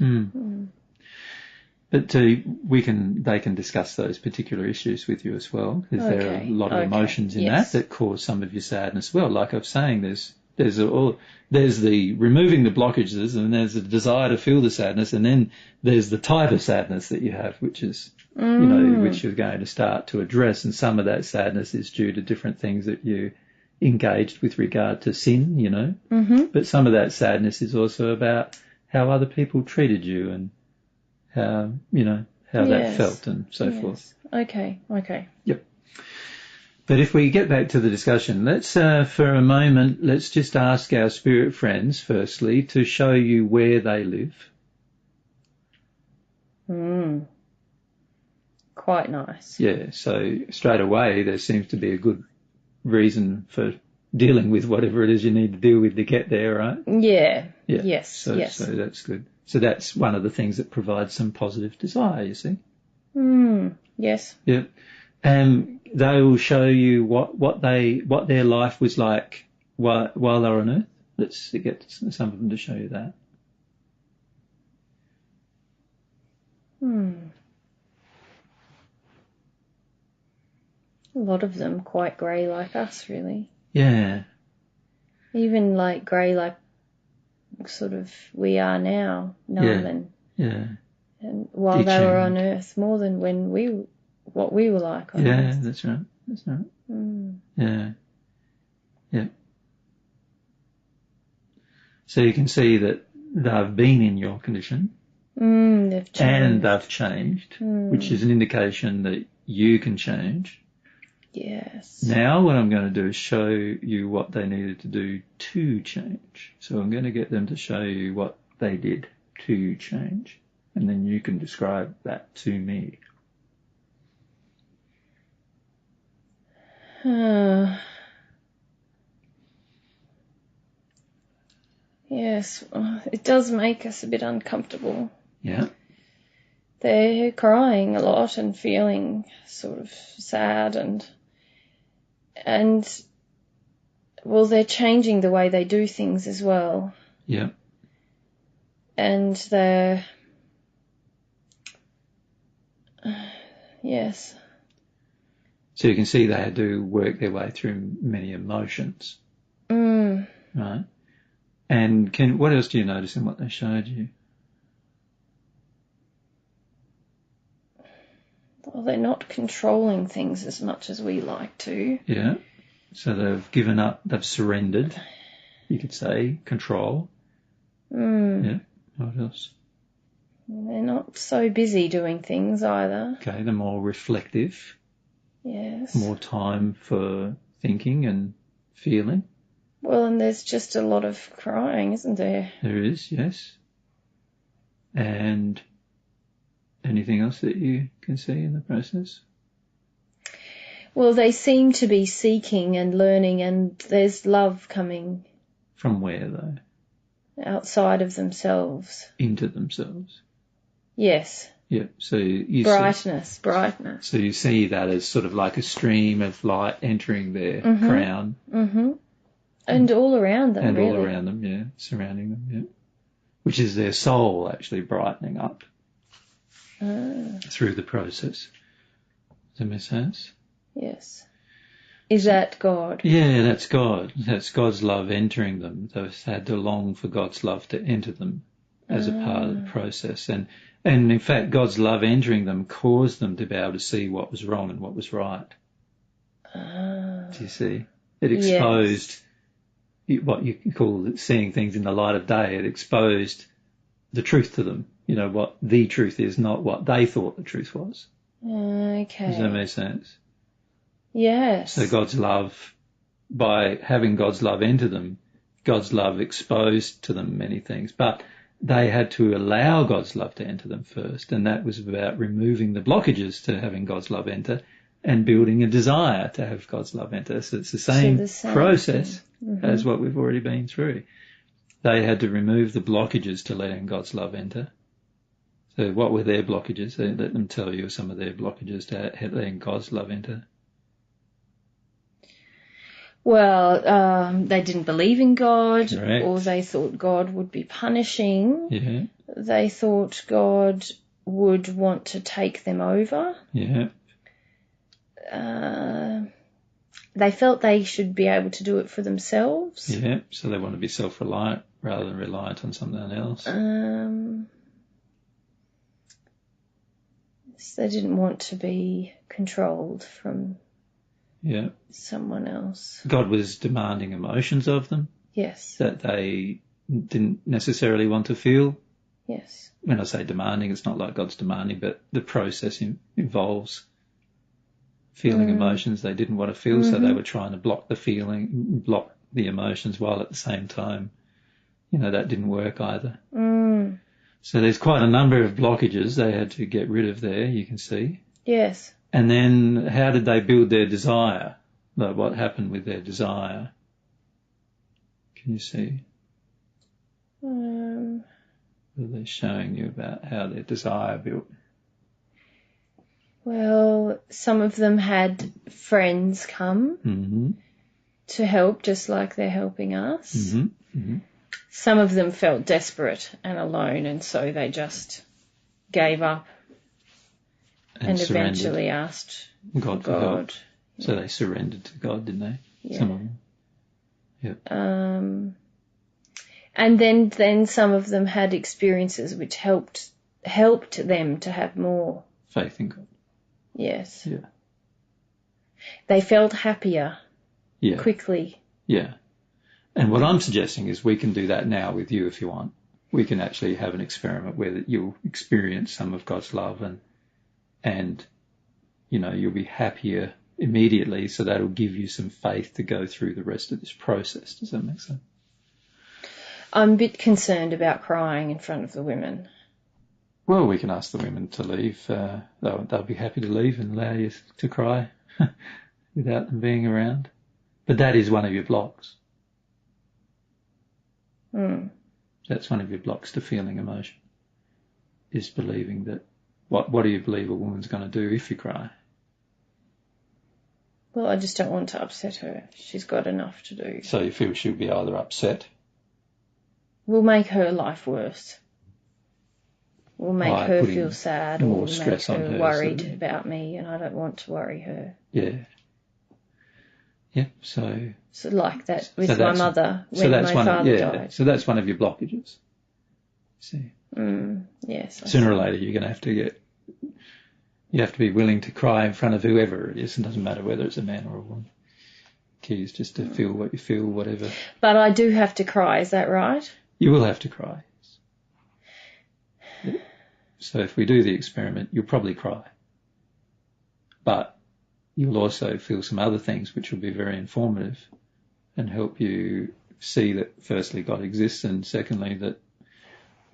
But they can discuss those particular issues with you as well, because there are a lot of emotions in that cause some of your sadness. Well, like I was saying, there's the removing the blockages, and there's the desire to feel the sadness, and then there's the type of sadness that you have, which is which you're going to start to address, and some of that sadness is due to different things that you engaged with regard to sin, But some of that sadness is also about how other people treated you and how that felt and so forth. Okay. Yep. But if we get back to the discussion, let's, for a moment, let's just ask our spirit friends, firstly, to show you where they live. Quite nice. Yeah, so straight away there seems to be a good reason for dealing with whatever it is you need to deal with to get there, right? Yeah. Yes. So that's good. So that's one of the things that provides some positive desire, you see. Yes. Yeah. And they will show you what their life was like while they were on Earth. Let's get some of them to show you that. A lot of them quite grey like us, really. Yeah. Even like grey like sort of we are now, Northern. Yeah. And while they were on Earth, more than what we were like on Earth. Yeah, that's right. Yeah. Yeah. So you can see that they've been in your condition. They've changed. And they've changed, which is an indication that you can change. Yes. Now what I'm going to do is show you what they needed to do to change. So I'm going to get them to show you what they did to change. And then you can describe that to me. Yes, it does make us a bit uncomfortable. Yeah. They're crying a lot and feeling sort of sad and well, they're changing the way they do things as well. Yeah. And they're yes. So you can see they had to work their way through many emotions. Right. And what else do you notice in what they showed you? Well, they're not controlling things as much as we like to. Yeah. So they've given up, they've surrendered, you could say, control. Yeah. What else? They're not so busy doing things either. Okay, they're more reflective. Yes. More time for thinking and feeling. Well, and there's just a lot of crying, isn't there? There is, yes. And anything else that you can see in the process? Well, they seem to be seeking and learning, and there's love coming. From where, though? Outside of themselves. Into themselves. Yes. Yeah, so you brightness. So you see that as sort of like a stream of light entering their crown. And all around them, and really. all around them, yeah, surrounding them, yeah. Which is their soul actually brightening up through the process. Does that make sense? Yes. Is that God? Yeah, that's God. That's God's love entering them. They've had to long for God's love to enter them as a part of the process. And in fact, God's love entering them caused them to be able to see what was wrong and what was right. Do you see? It exposed what you can call seeing things in the light of day. It exposed the truth to them. You know, what the truth is, not what they thought the truth was. Okay. Does that make sense? Yes. So God's love, by having God's love enter them, God's love exposed to them many things. But they had to allow God's love to enter them first, and that was about removing the blockages to having God's love enter and building a desire to have God's love enter. So it's the same process as what we've already been through. They had to remove the blockages to letting God's love enter. So what were their blockages? Let them tell you some of their blockages to letting God's love enter. Well, they didn't believe in God. Correct. Or they thought God would be punishing. Yeah. They thought God would want to take them over. Yeah. They felt they should be able to do it for themselves. Yeah, so they want to be self-reliant rather than reliant on something else. So they didn't want to be controlled from someone else. God was demanding emotions of them. Yes. That they didn't necessarily want to feel. Yes. When I say demanding, it's not like God's demanding, but the process involves feeling emotions they didn't want to feel, so they were trying to block the emotions, while at the same time, that didn't work either. So there's quite a number of blockages they had to get rid of there, you can see. Yes. And then how did they build their desire? Like what happened with their desire? Can you see? What are they showing you about how their desire built? Well, some of them had friends come to help, just like they're helping us. Some of them felt desperate and alone, and so they just gave up and eventually asked God for help. So they surrendered to God, didn't they? Yeah. Some of them. Yep. And then some of them had experiences which helped them to have more faith in God. Yes. Yeah. They felt happier. Yeah. Quickly. Yeah. And what I'm suggesting is we can do that now with you if you want. We can actually have an experiment where you'll experience some of God's love and you'll be happier immediately, so that'll give you some faith to go through the rest of this process. Does that make sense? I'm a bit concerned about crying in front of the women. Well, we can ask the women to leave. They'll be happy to leave and allow you to cry without them being around. But that is one of your blocks. That's one of your blocks to feeling emotion, is believing that what do you believe a woman's going to do if you cry? Well, I just don't want to upset her. She's got enough to do. So you feel she'll be either upset? We'll make her life worse. We'll make her feel sad, or we'll make her worried about me, and I don't want to worry her. Yeah. Yeah, so like that with my mother when my father died. So that's one of your blockages. See? Yes. Sooner or later you're going to have to you have to be willing to cry in front of whoever it is. It doesn't matter whether it's a man or a woman. Key is just to feel what you feel, whatever. But I do have to cry, is that right? You will have to cry. Yeah. So if we do the experiment, you'll probably cry. But you'll also feel some other things which will be very informative and help you see that, firstly, God exists, and secondly,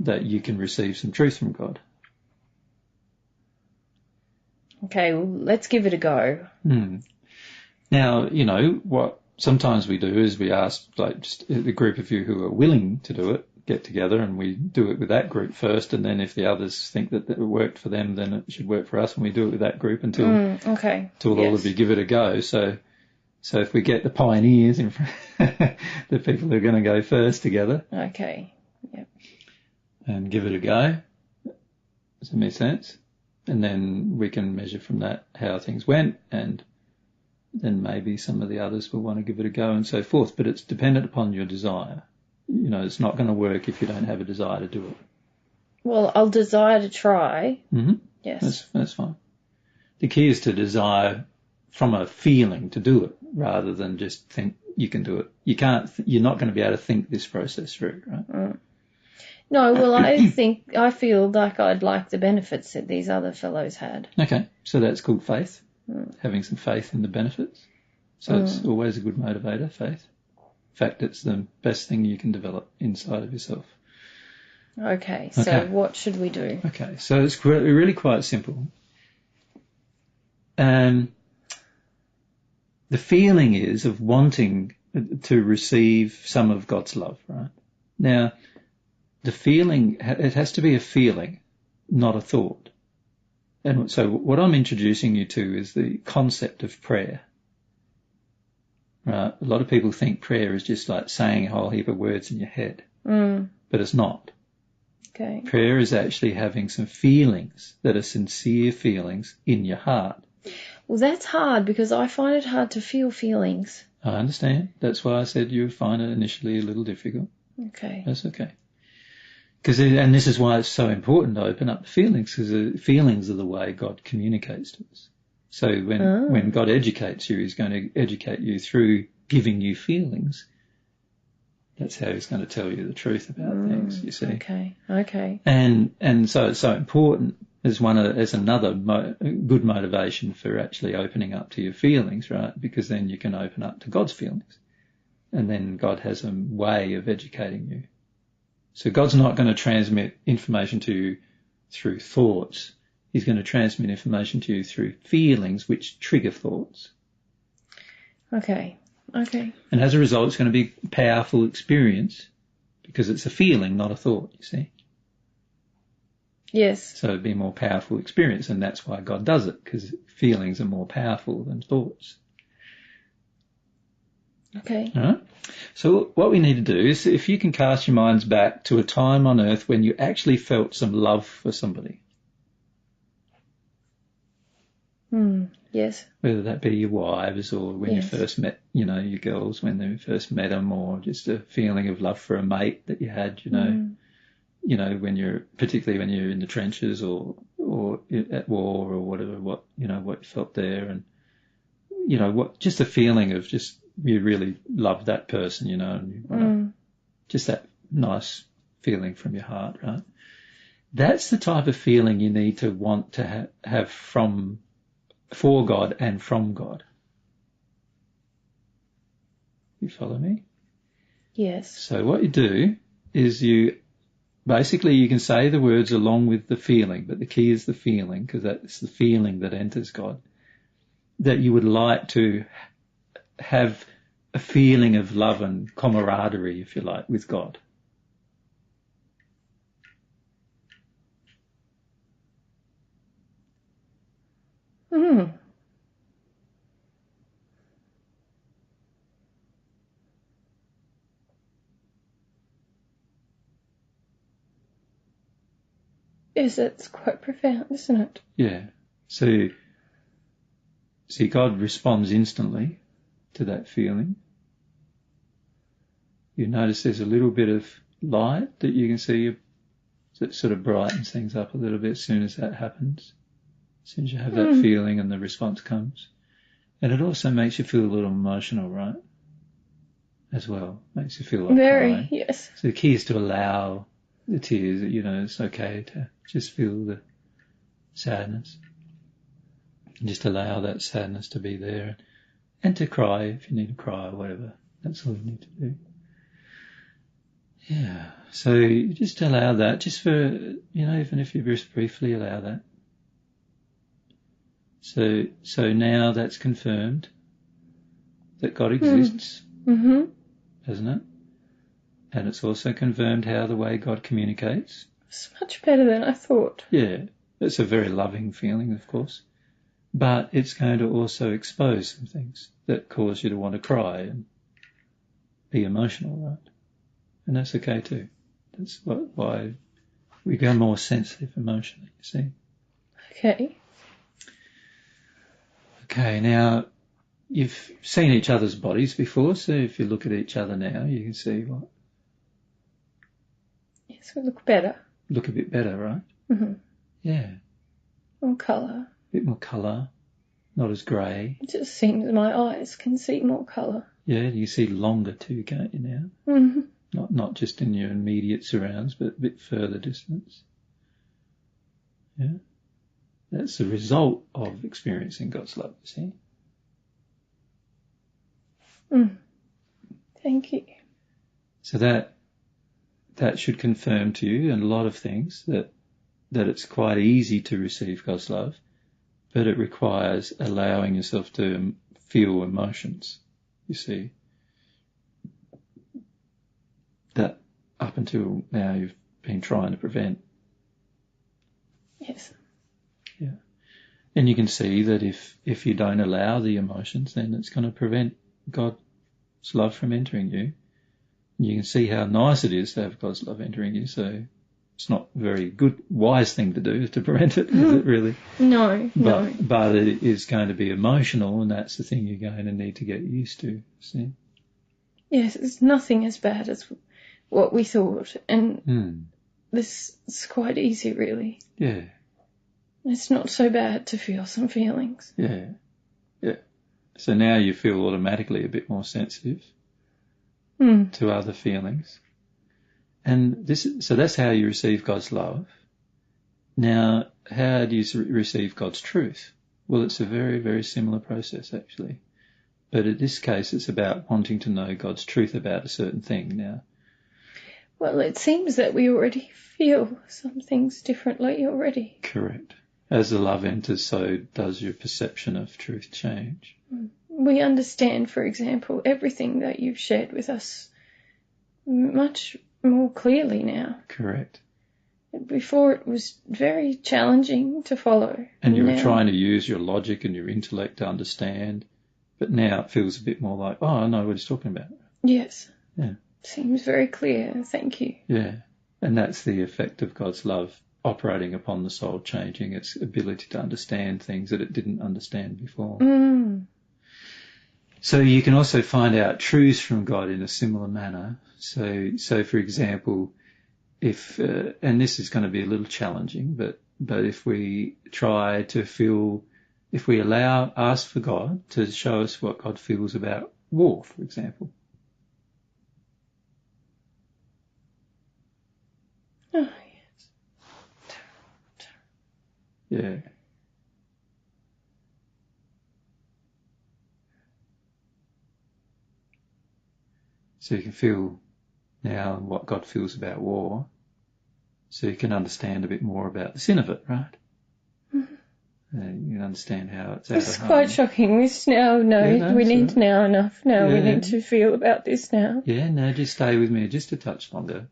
that you can receive some truth from God. Okay, well, let's give it a go. Now, what sometimes we do is we ask, like, just a group of you who are willing to do it, get together, and we do it with that group first, and then if the others think that it worked for them, then it should work for us, and we do it with that group until all of you give it a go. So if we get the pioneers in front, the people who are going to go first together. Okay. Yep. And give it a go. Does that make sense? And then we can measure from that how things went, and then maybe some of the others will want to give it a go and so forth. But it's dependent upon your desire. It's not going to work if you don't have a desire to do it. Well, I'll desire to try. Yes. That's fine. The key is to desire from a feeling to do it rather than just think you can do it. You're not going to be able to think this process through, right? No, well, I feel like I'd like the benefits that these other fellows had. Okay, so that's called faith, having some faith in the benefits. So it's always a good motivator, faith. In fact, it's the best thing you can develop inside of yourself. Okay, so what should we do? Okay, so it's really quite simple. The feeling is of wanting to receive some of God's love, right? Now, the feeling, it has to be a feeling, not a thought. And so what I'm introducing you to is the concept of prayer. Right? A lot of people think prayer is just like saying a whole heap of words in your head, but it's not. Okay. Prayer is actually having some feelings that are sincere feelings in your heart. Well, that's hard because I find it hard to feel feelings. I understand. That's why I said you would find it initially a little difficult. Okay. That's okay. And this is why it's so important to open up the feelings, because the feelings are the way God communicates to us. So when God educates you, he's going to educate you through giving you feelings. That's how he's going to tell you the truth about things, you see. Okay. And so it's so important as another good motivation for actually opening up to your feelings, right? Because then you can open up to God's feelings. And then God has a way of educating you. So God's not going to transmit information to you through thoughts. He's going to transmit information to you through feelings which trigger thoughts. Okay. And as a result, it's going to be a powerful experience because it's a feeling, not a thought, you see. Yes. So it'd be a more powerful experience, and that's why God does it, because feelings are more powerful than thoughts. Okay. All right? So what we need to do is, if you can cast your minds back to a time on earth when you actually felt some love for somebody. Yes. Whether that be your wives or when you first met, your girls, when they first met them, or just a feeling of love for a mate that you had, particularly when you're in the trenches or at war or whatever, what you felt there, and, just a feeling of just, you really loved that person, and you want just that nice feeling from your heart, right? That's the type of feeling you need to want to have for God and from God. You follow me? Yes. So what you do is you can say the words along with the feeling, but the key is the feeling, because that's the feeling that enters God. That you would like to have a feeling of love and camaraderie, if you like, with God. Yes, it's quite profound, isn't it? Yeah. So, see, God responds instantly to that feeling. You notice there's a little bit of light that you can see that sort of brightens things up a little bit as soon as that happens. As soon as you have that feeling and the response comes. And it also makes you feel a little emotional, right? As well. Makes you feel like crying. Yes. So the key is to allow the tears. It's okay to just feel the sadness. And just allow that sadness to be there. And to cry if you need to cry or whatever. That's all you need to do. Yeah. So you just allow that, just for, even if you just briefly allow that. So now that's confirmed that God exists, hasn't it? And it's also confirmed how the way God communicates. It's much better than I thought. Yeah. It's a very loving feeling, of course. But it's going to also expose some things that cause you to want to cry and be emotional, right? And that's okay too. That's why we go more sensitive emotionally, you see. Okay. Okay, now you've seen each other's bodies before, so if you look at each other now, you can see what? Yes, we look better. Look a bit better, right? Mm-hmm. Yeah. More colour. A bit more colour, not as grey. It just seems my eyes can see more colour. Yeah, you see longer too, can't you now? Mm-hmm. Not just in your immediate surrounds, but a bit further distance. Yeah. That's the result of experiencing God's love, you see. Thank you. So that should confirm to you and a lot of things that it's quite easy to receive God's love, but it requires allowing yourself to feel emotions, you see. That up until now you've been trying to prevent. Yes. Yeah. And you can see that if you don't allow the emotions, then it's going to prevent God's love from entering you. You can see how nice it is to have God's love entering you, so it's not a very good, wise thing to do to prevent it, is it really? No. But it is going to be emotional, and that's the thing you're going to need to get used to, see? Yes, it's nothing as bad as what we thought, and this is quite easy, really. Yeah. It's not so bad to feel some feelings. Yeah. Yeah. So now you feel automatically a bit more sensitive. to other feelings. And so that's how you receive God's love. Now, how do you receive God's truth? Well, it's a very, very similar process, actually. But in this case, it's about wanting to know God's truth about a certain thing now. Well, it seems that we already feel some things differently already. Correct. As the love enters, so does your perception of truth change. We understand, for example, everything that you've shared with us much more clearly now. Correct. Before it was very challenging to follow. And you were trying to use your logic and your intellect to understand, but now it feels a bit more like, oh, I know what he's talking about. Yes. Yeah. Seems very clear. Thank you. Yeah. And that's the effect of God's love operating upon the soul, changing its ability to understand things that it didn't understand before. So you can also find out truths from God in a similar manner. So for example, if and this is going to be a little challenging, but if we try to feel, if we ask for God to show us what God feels about war, for example. Oh, yes. Yeah. So you can feel now what God feels about war, so you can understand a bit more about the sin of it, right? You can understand how it's out of It's quite shocking. We now know, we need now enough. Now we need to feel about this now. Yeah, no, just stay with me just a touch longer.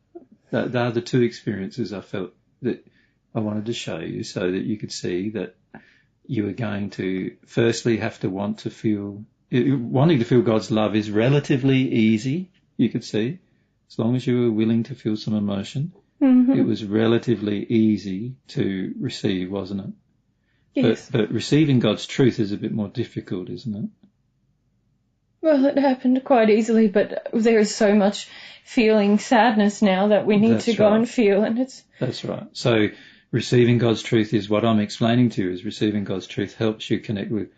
They are the two experiences I felt that I wanted to show you so that you could see that you are going to firstly have to wanting to feel God's love is relatively easy, you could see, as long as you were willing to feel some emotion. It was relatively easy to receive, wasn't it? Yes. But receiving God's truth is a bit more difficult, isn't it? Well, it happened quite easily, but there is so much feeling sadness now that we need to go and feel, and it's... That's right. So receiving God's truth is what I'm explaining to you, is receiving God's truth helps you connect with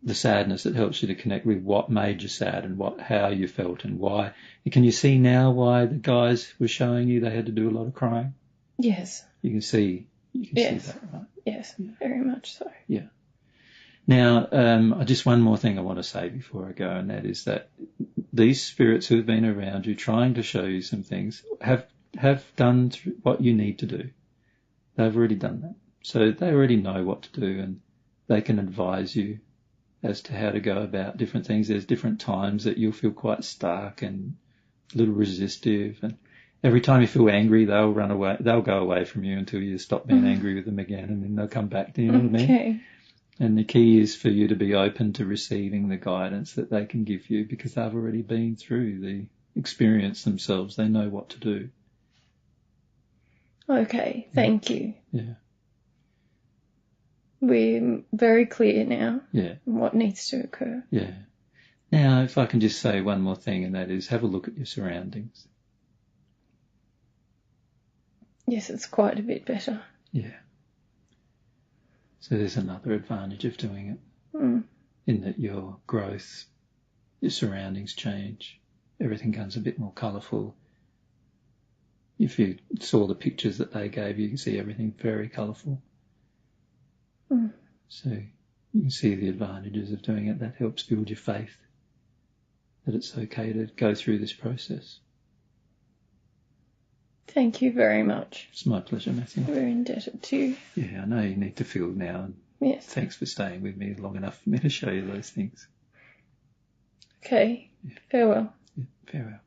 the sadness. It helps you to connect with what made you sad and how you felt and why. Can you see now why the guys were showing you they had to do a lot of crying? Yes. You can see that, right? Yes, very much so. Yeah. Now, just one more thing I want to say before I go, and that is that these spirits who have been around you trying to show you some things have done what you need to do. They've already done that. So they already know what to do, and they can advise you as to how to go about different things. There's different times that you'll feel quite stuck and a little resistive, and every time you feel angry, they'll run away. They'll go away from you until you stop being angry with them again, and then they'll come back to you. You know what I mean? And the key is for you to be open to receiving the guidance that they can give you, because they've already been through the experience themselves. They know what to do. Okay, thank you. Yeah. We're very clear now. Yeah. What needs to occur. Yeah. Now, if I can just say one more thing, and that is have a look at your surroundings. Yes, it's quite a bit better. Yeah. So there's another advantage of doing it, in that your growth, your surroundings change, everything comes a bit more colourful. If you saw the pictures that they gave you, can see everything very colourful. So you can see the advantages of doing it. That helps build your faith that it's okay to go through this process. Thank you very much. It's my pleasure, Matthew. We're indebted to you. Yeah, I know you need to feel now. And yes. Thanks for staying with me long enough for me to show you those things. Okay. Yeah. Farewell. Yeah, farewell.